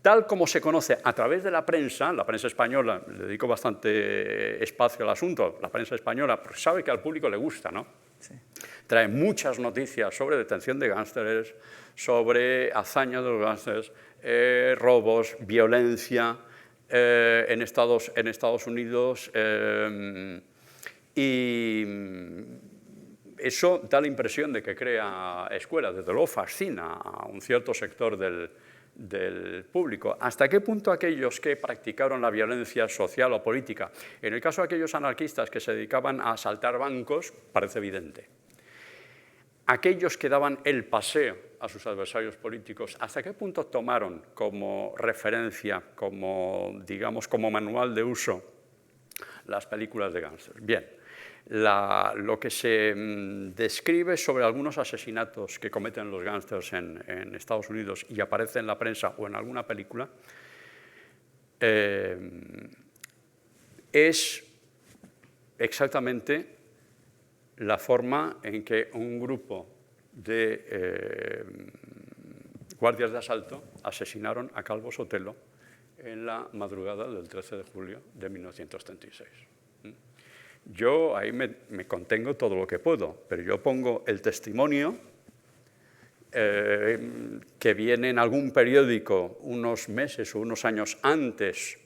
tal como se conoce a través de la prensa española, le dedico bastante espacio al asunto, la prensa española sabe que al público le gusta, ¿no? Sí. Trae muchas noticias sobre detención de gángsters, sobre hazañas de los gángsters, robos, violencia en Estados Unidos, y eso da la impresión de que crea escuelas, desde luego fascina a un cierto sector del público. ¿Hasta qué punto aquellos que practicaron la violencia social o política, en el caso de aquellos anarquistas que se dedicaban a asaltar bancos, parece evidente? Aquellos que daban el paseo a sus adversarios políticos, ¿hasta qué punto tomaron como referencia, como, digamos, como manual de uso las películas de gángsters? Bien. Lo que se describe sobre algunos asesinatos que cometen los gángsters en Estados Unidos y aparece en la prensa o en alguna película es exactamente la forma en que un grupo de guardias de asalto asesinaron a Calvo Sotelo en la madrugada del 13 de julio de 1936. Yo ahí me contengo todo lo que puedo, pero yo pongo el testimonio que viene en algún periódico unos meses o unos años antes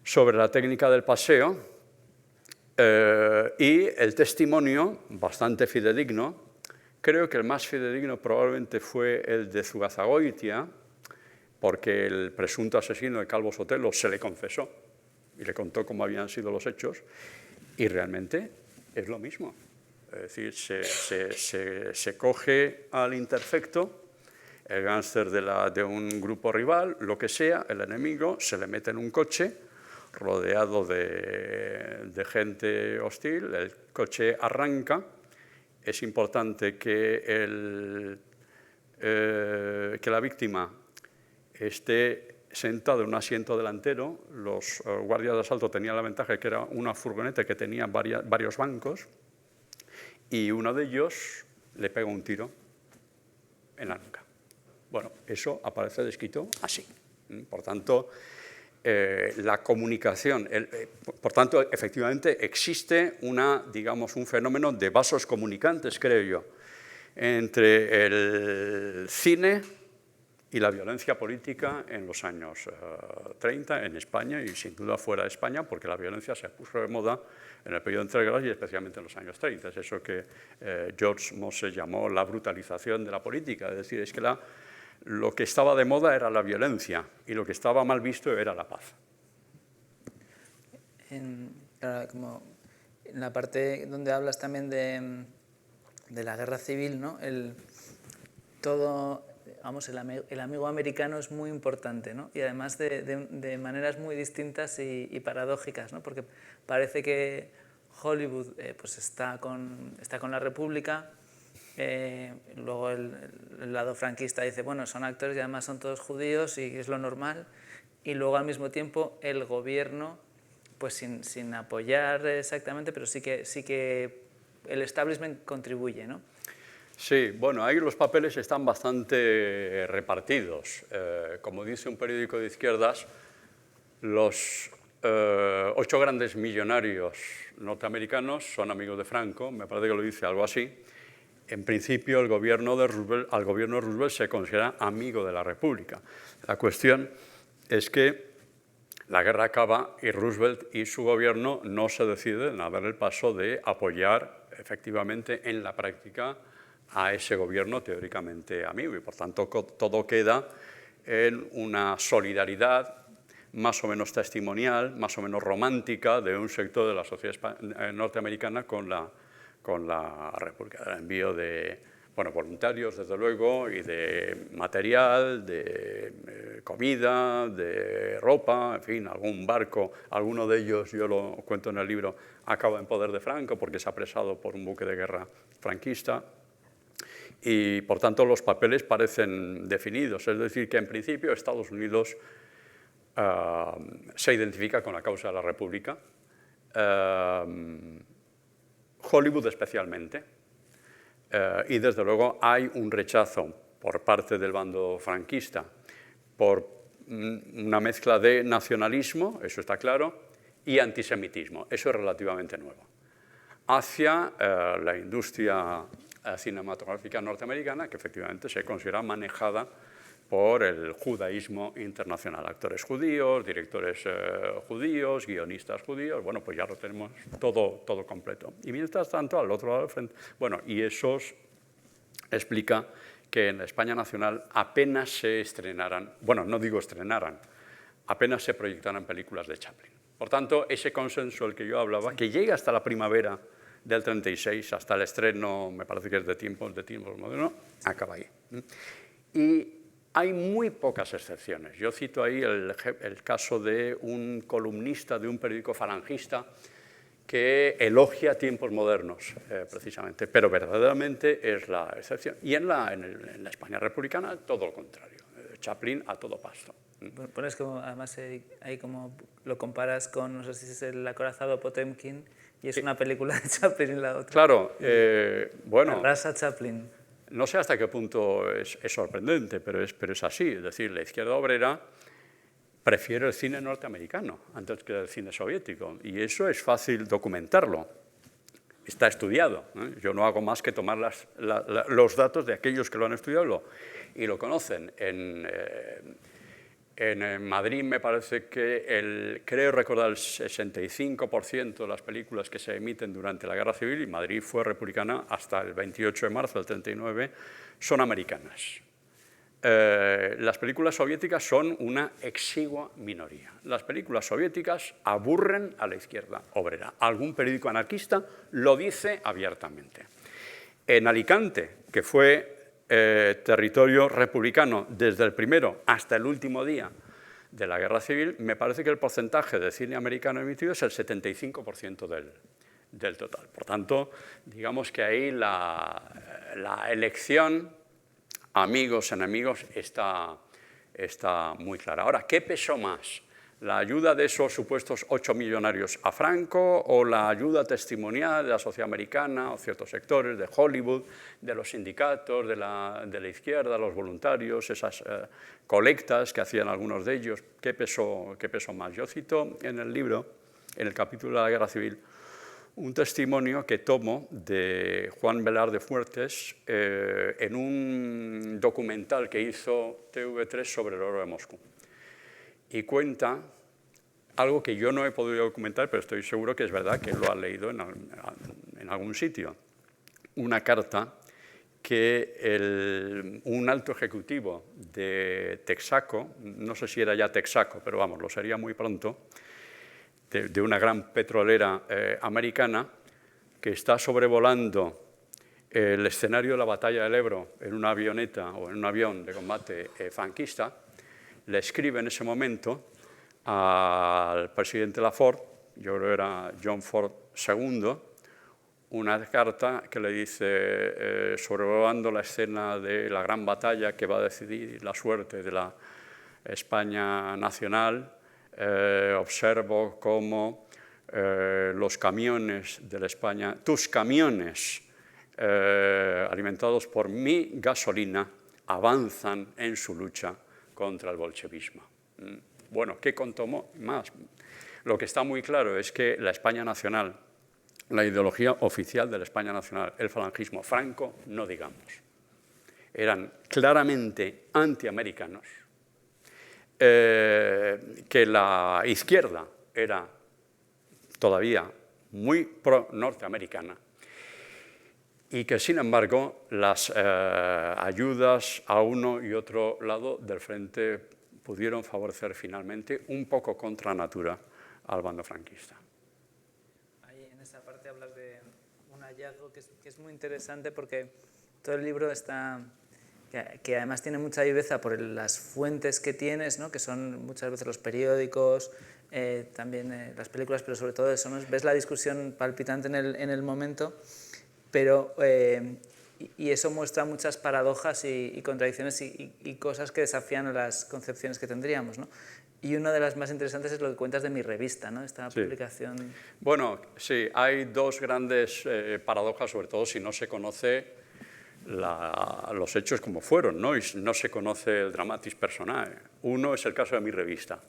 sobre la técnica del paseo y el testimonio, bastante fidedigno, creo que el más fidedigno probablemente fue el de Zugazagoitia, porque el presunto asesino de Calvo Sotelo se le confesó y le contó cómo habían sido los hechos. Y realmente es lo mismo. Es decir, se coge al interfecto, el gángster de un grupo rival, lo que sea, el enemigo, se le mete en un coche rodeado de gente hostil, el coche arranca. Es importante que la víctima esté sentado en un asiento delantero. Los guardias de asalto tenían la ventaja de que era una furgoneta que tenía varios bancos y uno de ellos le pega un tiro en la nuca. Bueno, eso aparece descrito así. Por tanto, la comunicación, por tanto, efectivamente existe digamos, un fenómeno de vasos comunicantes, creo yo, entre el cine y la violencia política en los años 30 en España y sin duda fuera de España, porque la violencia se puso de moda en el periodo entre guerras y especialmente en los años 30. Es eso que George Moses llamó la brutalización de la política, es decir, es que lo que estaba de moda era la violencia y lo que estaba mal visto era la paz. Como en la parte donde hablas también de la guerra civil, ¿no? Vamos, el amigo americano es muy importante, ¿no? Y además de maneras muy distintas y paradójicas, ¿no? Porque parece que Hollywood pues está con la República. Luego el lado franquista dice, bueno, son actores y además son todos judíos y es lo normal. Y luego al mismo tiempo el gobierno, pues sin apoyar exactamente, pero sí que el establishment contribuye, ¿no? Sí, bueno, ahí los papeles están bastante repartidos. Como dice un periódico de izquierdas, los 8 grandes millonarios norteamericanos son amigos de Franco, me parece que lo dice algo así. En principio, al gobierno de Roosevelt se considera amigo de la República. La cuestión es que la guerra acaba y Roosevelt y su gobierno no se deciden a dar el paso de apoyar efectivamente en la práctica a ese gobierno teóricamente amigo, y por tanto todo queda en una solidaridad más o menos testimonial, más o menos romántica de un sector de la sociedad norteamericana con la República, el envío de voluntarios, desde luego, y de material, de comida, de ropa, en fin, algún barco, alguno de ellos, yo lo cuento en el libro, acaba en poder de Franco porque es apresado por un buque de guerra franquista. Y, por tanto, los papeles parecen definidos, es decir, que en principio Estados Unidos se identifica con la causa de la República, Hollywood especialmente, y desde luego hay un rechazo por parte del bando franquista por una mezcla de nacionalismo, eso está claro, y antisemitismo, eso es relativamente nuevo, hacia la industria cinematográfica norteamericana, que efectivamente se considera manejada por el judaísmo internacional. Actores judíos, directores judíos, guionistas judíos, bueno, pues ya lo tenemos todo completo. Y mientras tanto, al otro lado del frente, bueno, y eso explica que en la España nacional apenas se estrenaran, bueno, no digo estrenaran, apenas se proyectaran películas de Chaplin. Por tanto, ese consenso del que yo hablaba, que llega hasta la primavera del 36, hasta el estreno, me parece que es de tiempos modernos, acaba ahí. Y hay muy pocas excepciones. Yo cito ahí el caso de un columnista de un periódico falangista que elogia tiempos modernos, precisamente, pero verdaderamente es la excepción. Y en la España republicana, todo lo contrario. Chaplin a todo pasto. Pones como, además, ahí como lo comparas con, no sé si es El acorazado Potemkin, y es una película de Chaplin en la otra. Claro, bueno... Arrasa Chaplin. No sé hasta qué punto es sorprendente, pero es así. Es decir, la izquierda obrera prefiere el cine norteamericano antes que el cine soviético, y eso es fácil documentarlo. Está estudiado, ¿eh? Yo no hago más que tomar los datos de aquellos que lo han estudiado y lo conocen. En Madrid me parece que creo recordar el 65% de las películas que se emiten durante la Guerra Civil, y Madrid fue republicana hasta el 28 de marzo del 39, son americanas. Las películas soviéticas son una exigua minoría. Las películas soviéticas aburren a la izquierda obrera. Algún periódico anarquista lo dice abiertamente. En Alicante, que fue territorio republicano desde el primero hasta el último día de la Guerra Civil, me parece que el porcentaje de cine americano emitido es el 75% del total. Por tanto, digamos que ahí la elección, amigos, enemigos, está muy clara. Ahora, ¿qué pesó más? ¿La ayuda de esos supuestos 8 millonarios a Franco o la ayuda testimonial de la sociedad americana o ciertos sectores de Hollywood, de los sindicatos, de la izquierda, los voluntarios, esas colectas que hacían algunos de ellos? ¿Qué pesó más? Yo cito en el libro, en el capítulo de la Guerra Civil, un testimonio que tomo de Juan Velarde Fuertes en un documental que hizo TV3 sobre el oro de Moscú. Y cuenta algo que yo no he podido documentar, pero estoy seguro que es verdad, que lo ha leído en algún sitio. Una carta que un alto ejecutivo de Texaco, no sé si era ya Texaco, pero vamos, lo sería muy pronto, de una gran petrolera americana, que está sobrevolando el escenario de la batalla del Ebro en una avioneta o en un avión de combate franquista, le escribe en ese momento al presidente Lafort, yo creo que era John Ford II una carta que le dice, sobrevolando la escena de la gran batalla que va a decidir la suerte de la España nacional, observo cómo los camiones de la España, tus camiones alimentados por mi gasolina, avanzan en su lucha contra el bolchevismo. Bueno, ¿qué contó más? Lo que está muy claro es que la España nacional, la ideología oficial de la España nacional, el falangismo, Franco, no digamos, eran claramente antiamericanos, que la izquierda era todavía muy pro-norteamericana y que, sin embargo, las ayudas a uno y otro lado del frente pudieron favorecer finalmente, un poco contra natura, al bando franquista. Ahí en esa parte hablas de un hallazgo que es muy interesante porque todo el libro está, que además tiene mucha viveza por las fuentes que tienes, ¿no? Que son muchas veces los periódicos, también las películas, pero sobre todo eso, ¿no? Ves la discusión palpitante en el momento, pero, y eso muestra muchas paradojas y contradicciones y cosas que desafían las concepciones que tendríamos, ¿no? Y una de las más interesantes es lo que cuentas de Mi Revista, ¿no? Esta publicación. Bueno, sí, hay dos grandes paradojas, sobre todo si no se conoce los hechos como fueron, ¿no? Y no se conoce el dramatis personae. Uno es el caso de Mi Revista.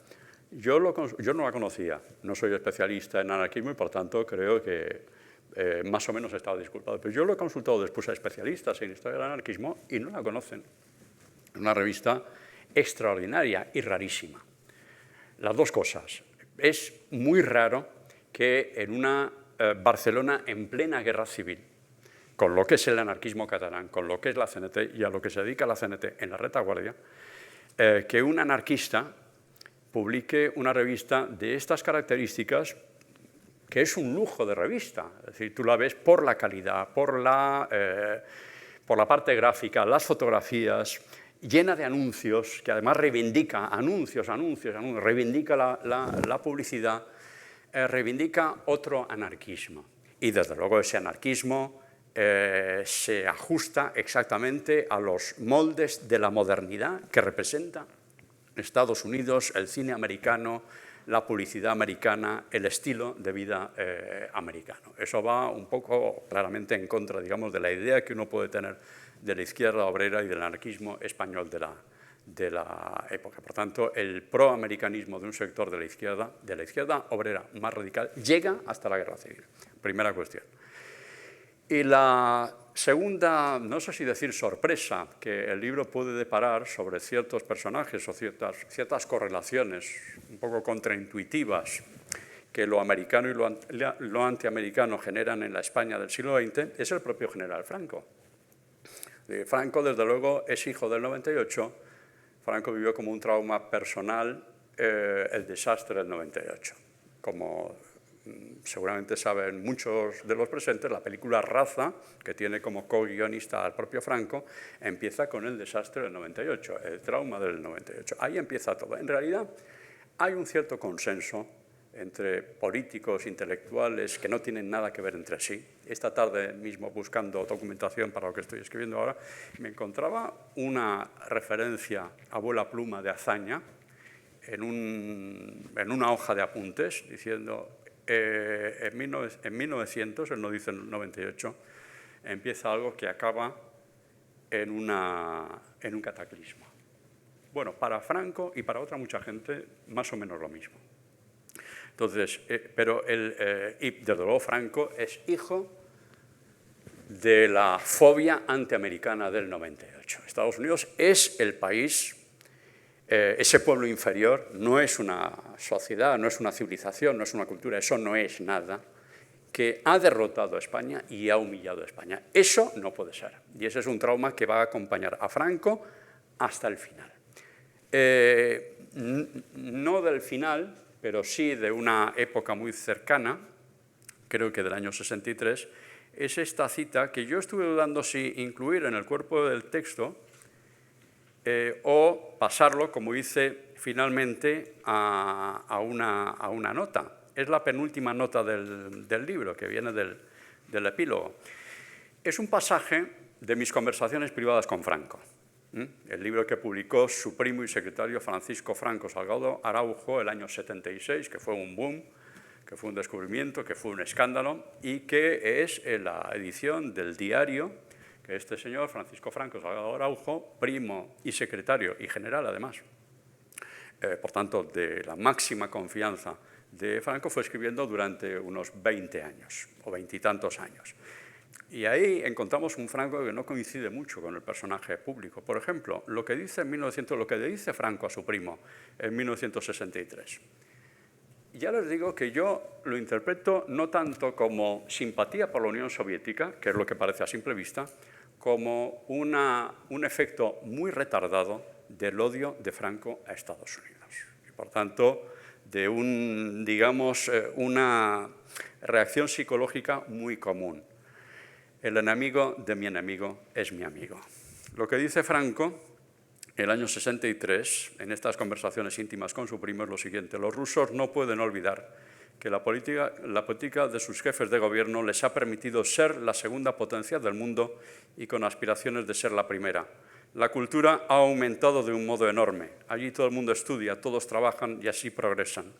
Yo no la conocía, no soy especialista en anarquismo y por tanto creo que más o menos he estado disculpado. Pero yo lo he consultado después a especialistas en historia del anarquismo y no la conocen. Es una revista extraordinaria y rarísima. Las dos cosas. Es muy raro que en una Barcelona en plena guerra civil, con lo que es el anarquismo catalán, con lo que es la CNT y a lo que se dedica la CNT en la retaguardia, que un anarquista publique una revista de estas características, que es un lujo de revista. Es decir, tú la ves por la calidad, por la parte gráfica, las fotografías, llena de anuncios, que además reivindica anuncios, reivindica la publicidad, reivindica otro anarquismo. Y desde luego ese anarquismo se ajusta exactamente a los moldes de la modernidad que representa Estados Unidos, el cine americano, la publicidad americana, el estilo de vida americano. Eso va un poco claramente en contra, digamos, de la idea que uno puede tener de la izquierda obrera y del anarquismo español de la época. Por tanto, el proamericanismo de un sector de la izquierda obrera más radical, llega hasta la guerra civil. Primera cuestión. Y la segunda, no sé si decir sorpresa, que el libro puede deparar sobre ciertos personajes o ciertas correlaciones un poco contraintuitivas que lo americano y lo antiamericano generan en la España del siglo XX, es el propio general Franco. Franco, desde luego, es hijo del 98. Franco vivió como un trauma personal el desastre del 98. Como seguramente saben muchos de los presentes, la película Raza, que tiene como co-guionista al propio Franco, empieza con el desastre del 98, el trauma del 98. Ahí empieza todo. En realidad, hay un cierto consenso entre políticos, intelectuales, que no tienen nada que ver entre sí. Esta tarde mismo, buscando documentación para lo que estoy escribiendo ahora, me encontraba una referencia a vuela pluma de Azaña en una hoja de apuntes, diciendo en 1900, él no dice en el 98, empieza algo que acaba en un cataclismo. Bueno, para Franco y para otra mucha gente, más o menos lo mismo. Entonces, y desde luego Franco es hijo de la fobia antiamericana del 98. Estados Unidos es el país, ese pueblo inferior, no es una sociedad, no es una civilización, no es una cultura, eso no es nada, que ha derrotado a España y ha humillado a España. Eso no puede ser. Y ese es un trauma que va a acompañar a Franco hasta el final. No del final, pero sí de una época muy cercana, creo que del año 63, es esta cita que yo estuve dudando si incluir en el cuerpo del texto o pasarlo, como hice finalmente, a una nota. Es la penúltima nota del libro, que viene del epílogo. Es un pasaje de mis conversaciones privadas con Franco. El libro que publicó su primo y secretario Francisco Franco Salgado Araujo el año 76, que fue un boom, que fue un descubrimiento, que fue un escándalo, y que es la edición del diario que este señor, Francisco Franco Salgado Araujo, primo y secretario, y general además, por tanto, de la máxima confianza de Franco, fue escribiendo durante unos 20 años, o 20 y tantos años. Y ahí encontramos un Franco que no coincide mucho con el personaje público. Por ejemplo, lo que dice Franco a su primo en 1963. Ya les digo que yo lo interpreto no tanto como simpatía por la Unión Soviética, que es lo que parece a simple vista, como un efecto muy retardado del odio de Franco a Estados Unidos. Y por tanto, de una reacción psicológica muy común. El enemigo de mi enemigo es mi amigo. Lo que dice Franco el año 63, en estas conversaciones íntimas con su primo, es lo siguiente: los rusos no pueden olvidar que la política de sus jefes de gobierno les ha permitido ser la segunda potencia del mundo y con aspiraciones de ser la primera. La cultura ha aumentado de un modo enorme. Allí todo el mundo estudia, todos trabajan y así progresan.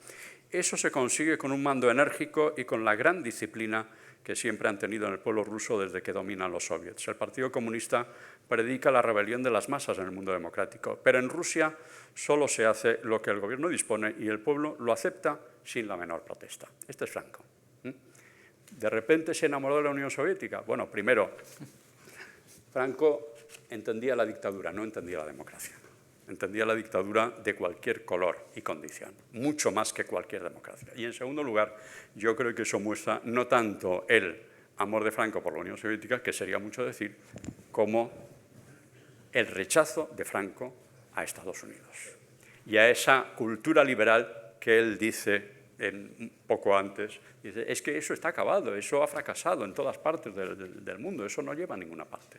Eso se consigue con un mando enérgico y con la gran disciplina que siempre han tenido en el pueblo ruso desde que dominan los soviets. El Partido Comunista predica la rebelión de las masas en el mundo democrático, pero en Rusia solo se hace lo que el gobierno dispone y el pueblo lo acepta sin la menor protesta. Este es Franco. ¿De repente se enamoró de la Unión Soviética? Bueno, primero, Franco entendía la dictadura, no entendía la democracia. Entendía la dictadura de cualquier color y condición, mucho más que cualquier democracia. Y en segundo lugar, yo creo que eso muestra no tanto el amor de Franco por la Unión Soviética, que sería mucho decir, como el rechazo de Franco a Estados Unidos y a esa cultura liberal que él dice poco antes. Dice, es que eso está acabado, eso ha fracasado en todas partes del mundo, eso no lleva a ninguna parte.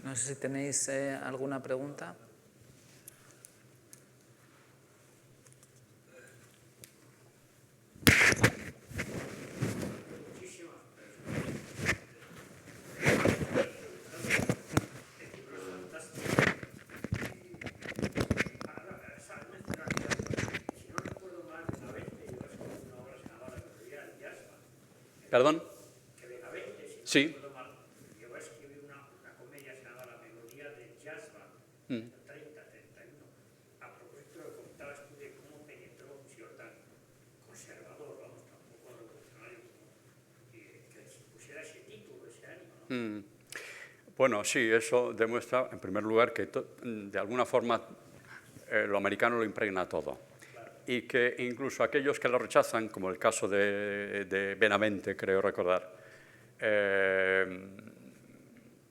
No sé si tenéis alguna pregunta. ¿Perdón? Sí. A propósito de lo que contabas tú de cómo penetró un señor tan conservador, vamos, tampoco revolucionario, que se pusiera ese título, ese ánimo, ¿no? Bueno, sí, eso demuestra, en primer lugar, que de alguna forma lo americano lo impregna todo. Claro. Y que incluso aquellos que lo rechazan, como el caso de Benavente, creo recordar,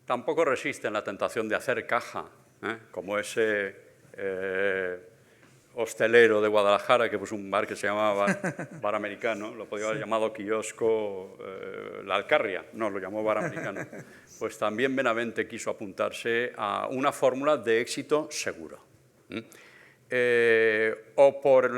tampoco resisten la tentación de hacer caja, como ese hostelero de Guadalajara que puso un bar que se llamaba Bar Americano, lo podía haber llamado kiosco La Alcarria, no, lo llamó Bar Americano. Pues también Benavente quiso apuntarse a una fórmula de éxito seguro. O por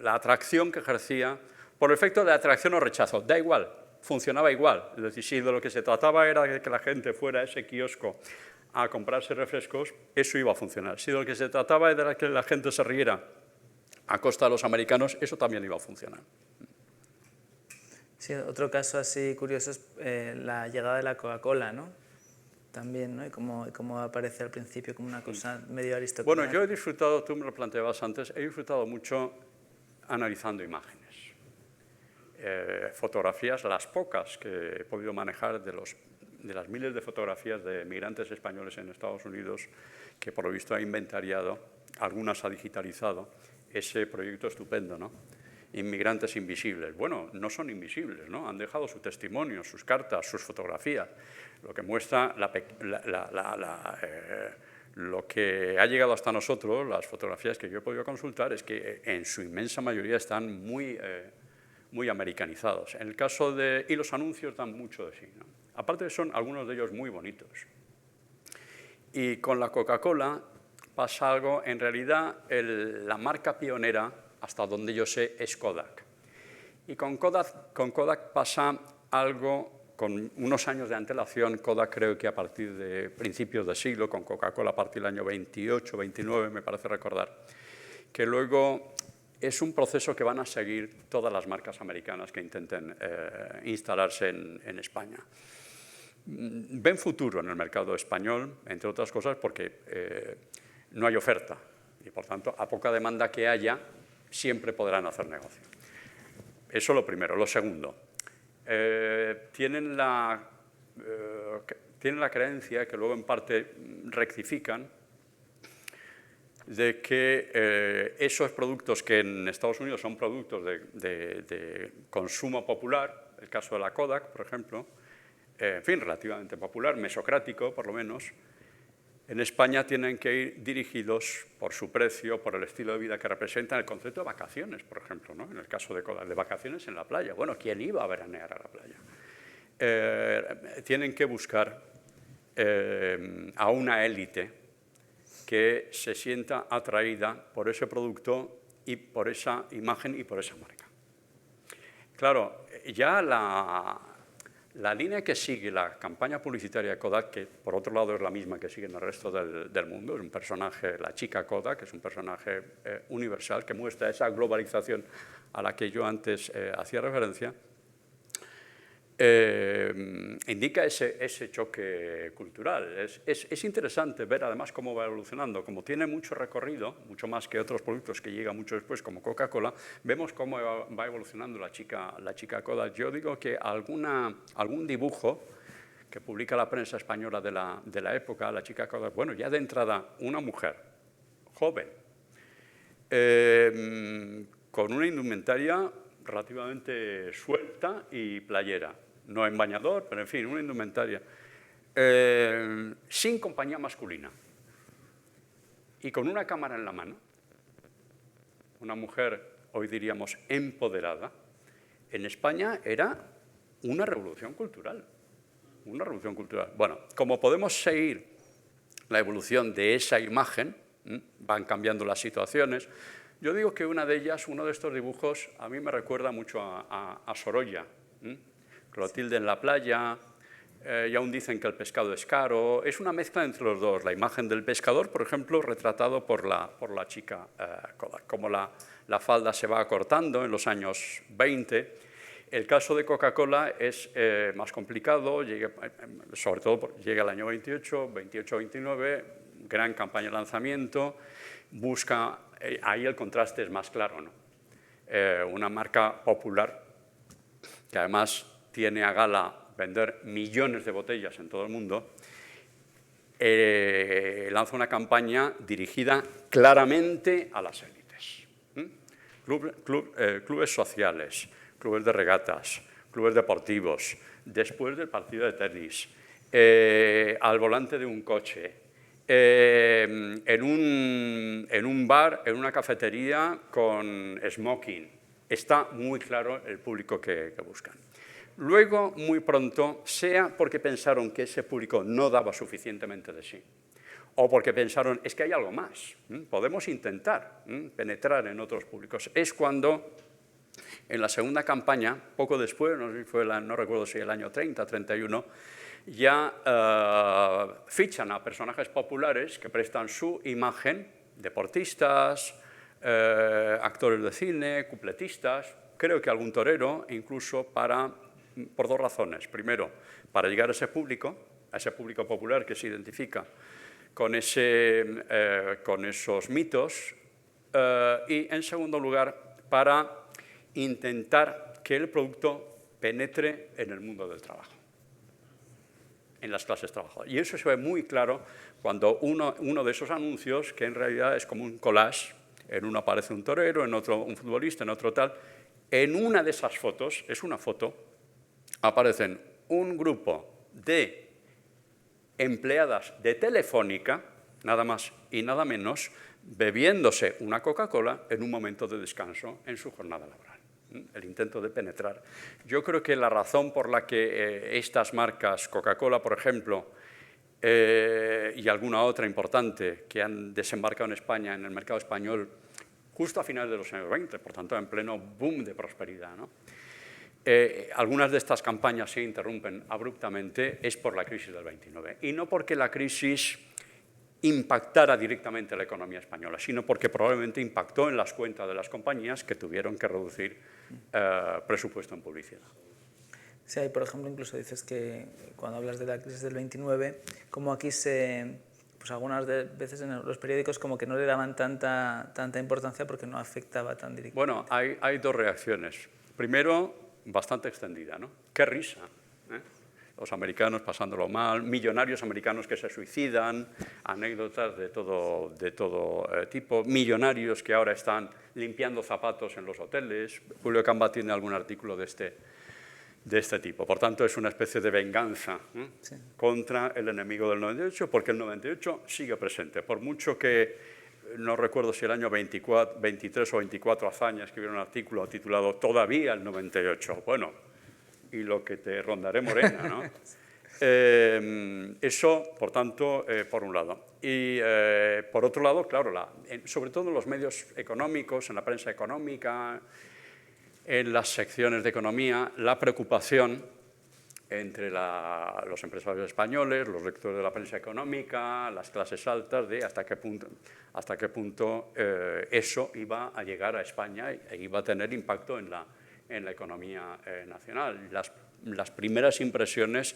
la atracción que ejercía, por el efecto de atracción o rechazo, da igual. Funcionaba igual, es decir, si de lo que se trataba era de que la gente fuera a ese kiosco a comprarse refrescos, eso iba a funcionar. Si de lo que se trataba era de que la gente se riera a costa de los americanos, eso también iba a funcionar. Sí, otro caso así curioso es la llegada de la Coca-Cola, ¿no? También, ¿no? Y cómo aparece al principio como una cosa medio aristocrática. Bueno, yo he disfrutado, tú me lo planteabas antes, he disfrutado mucho analizando imágenes. Fotografías, las pocas que he podido manejar de las miles de fotografías de migrantes españoles en Estados Unidos, que por lo visto ha inventariado, algunas ha digitalizado, ese proyecto estupendo, ¿no? Inmigrantes invisibles. Bueno, no son invisibles, ¿no? Han dejado su testimonio, sus cartas, sus fotografías, lo que muestra lo que ha llegado hasta nosotros, las fotografías que yo he podido consultar, es que en su inmensa mayoría están muy americanizados. En el caso y los anuncios dan mucho de sí, ¿no? Aparte son algunos de ellos muy bonitos. Y con la Coca-Cola pasa algo, en realidad la marca pionera, hasta donde yo sé, es Kodak. Y con Kodak pasa algo, con unos años de antelación. Kodak creo que a partir de principios de siglo, con Coca-Cola a partir del año 28, 29, me parece recordar, que luego es un proceso que van a seguir todas las marcas americanas que intenten instalarse en España. Ven futuro en el mercado español, entre otras cosas, porque no hay oferta y, por tanto, a poca demanda que haya, siempre podrán hacer negocio. Eso lo primero. Lo segundo, tienen la creencia, que luego en parte rectifican, de que esos productos que en Estados Unidos son productos de consumo popular, el caso de la Kodak, por ejemplo, en fin, relativamente popular, mesocrático por lo menos, en España tienen que ir dirigidos por su precio, por el estilo de vida que representan, el concepto de vacaciones, por ejemplo, ¿no? En el caso de Kodak, de vacaciones en la playa. Bueno, ¿quién iba a veranear a la playa? Tienen que buscar a una élite que se sienta atraída por ese producto y por esa imagen y por esa marca. Claro, ya la línea que sigue la campaña publicitaria de Kodak, que por otro lado es la misma que sigue en el resto del mundo, es un personaje, la chica Kodak, que es un personaje universal que muestra esa globalización a la que yo antes hacía referencia, indica ese choque cultural. Es interesante ver además cómo va evolucionando. Como tiene mucho recorrido, mucho más que otros productos que llegan mucho después, como Coca-Cola, vemos cómo va evolucionando la chica Kodak. Yo digo que algún dibujo que publica la prensa española de la época, la chica Kodak, bueno, ya de entrada una mujer joven, con una indumentaria relativamente suelta y playera. No en bañador, pero en fin, una indumentaria, sin compañía masculina y con una cámara en la mano, una mujer, hoy diríamos, empoderada, en España era una revolución cultural. Una revolución cultural. Bueno, como podemos seguir la evolución de esa imagen, van cambiando las situaciones. Yo digo que una de ellas, uno de estos dibujos, a mí me recuerda mucho a Sorolla. Clotilde en la playa, y aún dicen que el pescado es caro. Es una mezcla entre los dos. La imagen del pescador, por ejemplo, retratado por la chica Kodak. Como la falda se va acortando en los años 20. El caso de Coca-Cola es más complicado, sobre todo llega el año 28, 29, gran campaña de lanzamiento, busca, ahí el contraste es más claro, ¿no? Una marca popular que además tiene a gala vender millones de botellas en todo el mundo, lanza una campaña dirigida claramente a las élites. Clubes sociales, clubes de regatas, clubes deportivos, después del partido de tenis, al volante de un coche, en un bar, en una cafetería con smoking. Está muy claro el público que buscan. Luego, muy pronto, sea porque pensaron que ese público no daba suficientemente de sí, o porque pensaron, es que hay algo más, podemos intentar penetrar en otros públicos. Es cuando, en la segunda campaña, poco después, no recuerdo si el año 30, 31, ya fichan a personajes populares que prestan su imagen, deportistas, actores de cine, cupletistas, creo que algún torero, incluso por dos razones. Primero, para llegar a ese público popular que se identifica con esos mitos, y en segundo lugar, para intentar que el producto penetre en el mundo del trabajo, en las clases trabajadoras. Y eso se ve muy claro cuando uno de esos anuncios, que en realidad es como un collage, en uno aparece un torero, en otro un futbolista, en otro tal, en una de esas fotos, es una foto, aparecen un grupo de empleadas de Telefónica, nada más y nada menos, bebiéndose una Coca-Cola en un momento de descanso en su jornada laboral. El intento de penetrar. Yo creo que la razón por la que estas marcas, Coca-Cola, por ejemplo, y alguna otra importante que han desembarcado en España, en el mercado español, justo a finales de los años 20, por tanto, en pleno boom de prosperidad, ¿no? Algunas de estas campañas se interrumpen abruptamente, es por la crisis del 29, y no porque la crisis impactara directamente la economía española, sino porque probablemente impactó en las cuentas de las compañías que tuvieron que reducir presupuesto en publicidad. Sí, hay, por ejemplo, incluso dices que cuando hablas de la crisis del 29, como aquí pues algunas veces en los periódicos como que no le daban tanta importancia porque no afectaba tan directamente. Bueno, hay dos reacciones. Primero, bastante extendida, ¿no? ¡Qué risa! Los americanos pasándolo mal, millonarios americanos que se suicidan, anécdotas de todo tipo, millonarios que ahora están limpiando zapatos en los hoteles. Julio Camba tiene algún artículo de este tipo. Por tanto, es una especie de venganza Sí. contra el enemigo del 98, porque el 98 sigue presente. Por mucho que, no recuerdo si el año 23 o 24, Azaña escribió un artículo titulado «Todavía el 98». Bueno, y lo que te rondaré morena, ¿no? Eso, por tanto, por un lado. Y por otro lado, claro, sobre todo en los medios económicos, en la prensa económica, en las secciones de economía, la preocupación entre los empresarios españoles, los lectores de la prensa económica, las clases altas, de hasta qué punto eso iba a llegar a España e iba a tener impacto en la economía nacional. Las primeras impresiones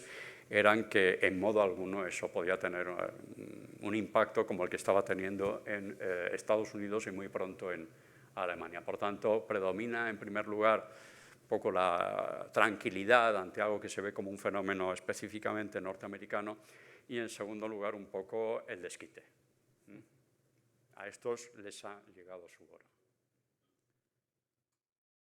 eran que en modo alguno eso podía tener un impacto como el que estaba teniendo en Estados Unidos y muy pronto en Alemania. Por tanto, predomina en primer lugar un poco la tranquilidad ante algo que se ve como un fenómeno específicamente norteamericano y en segundo lugar un poco el desquite. A estos les ha llegado su hora.